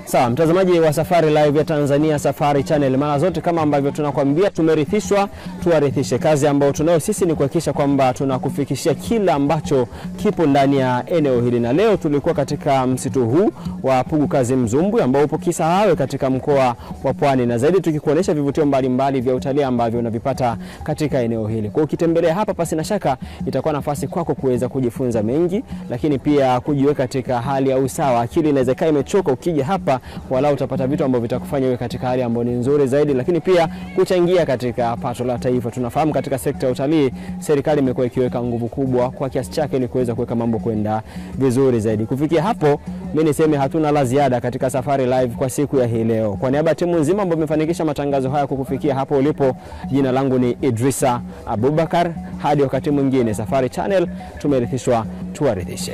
Sawa, mtazamaji wa Safari Live ya Tanzania Safari Channel, mara zote kama ambavyo tunakwambia tumerithishwa, tuwarithishe. Kazi ambayo tunayo sisi ni kuhakikisha kwamba tunakufikishia kila ambacho kipo ndani ya eneo hili. Na leo tulikuwa katika msitu huu wa Pugu Kazimzumbwe ambao upo Kisarawe katika mkoa wa Pwani, na zaidi tukikuonesha vivutio mbalimbali vya utalii ambavyo unavipata katika eneo hili. Kwa ukitembelea hapa, pasi na shaka itakuwa nafasi kwako kuweza kujifunza mengi, lakini pia kujiweka katika hali ya usawa. Akili inaweza kaa imechoka, ukija hapa wala utapata vitu ambavyo vitakufanya wewe katika hali ambayo ni nzuri zaidi, lakini pia kuchangia katika pato la taifa. Tunafahamu katika sekta ya utalii serikali imekuwa ikiweka nguvu kubwa kwa kiasi chake ili kuweza kuweka mambo kwenda vizuri zaidi. Kufikia hapo, mimi niseme hatuna la ziada katika Safari Live kwa siku ya hii leo. Kwa niaba ya timu nzima ambayo imefanikisha matangazo haya kukufikia hapo ulipo, jina langu ni Idrisa Abubakar. Hadi wakati mwingine, Safari Channel tumerithishwa, tuwarithishe.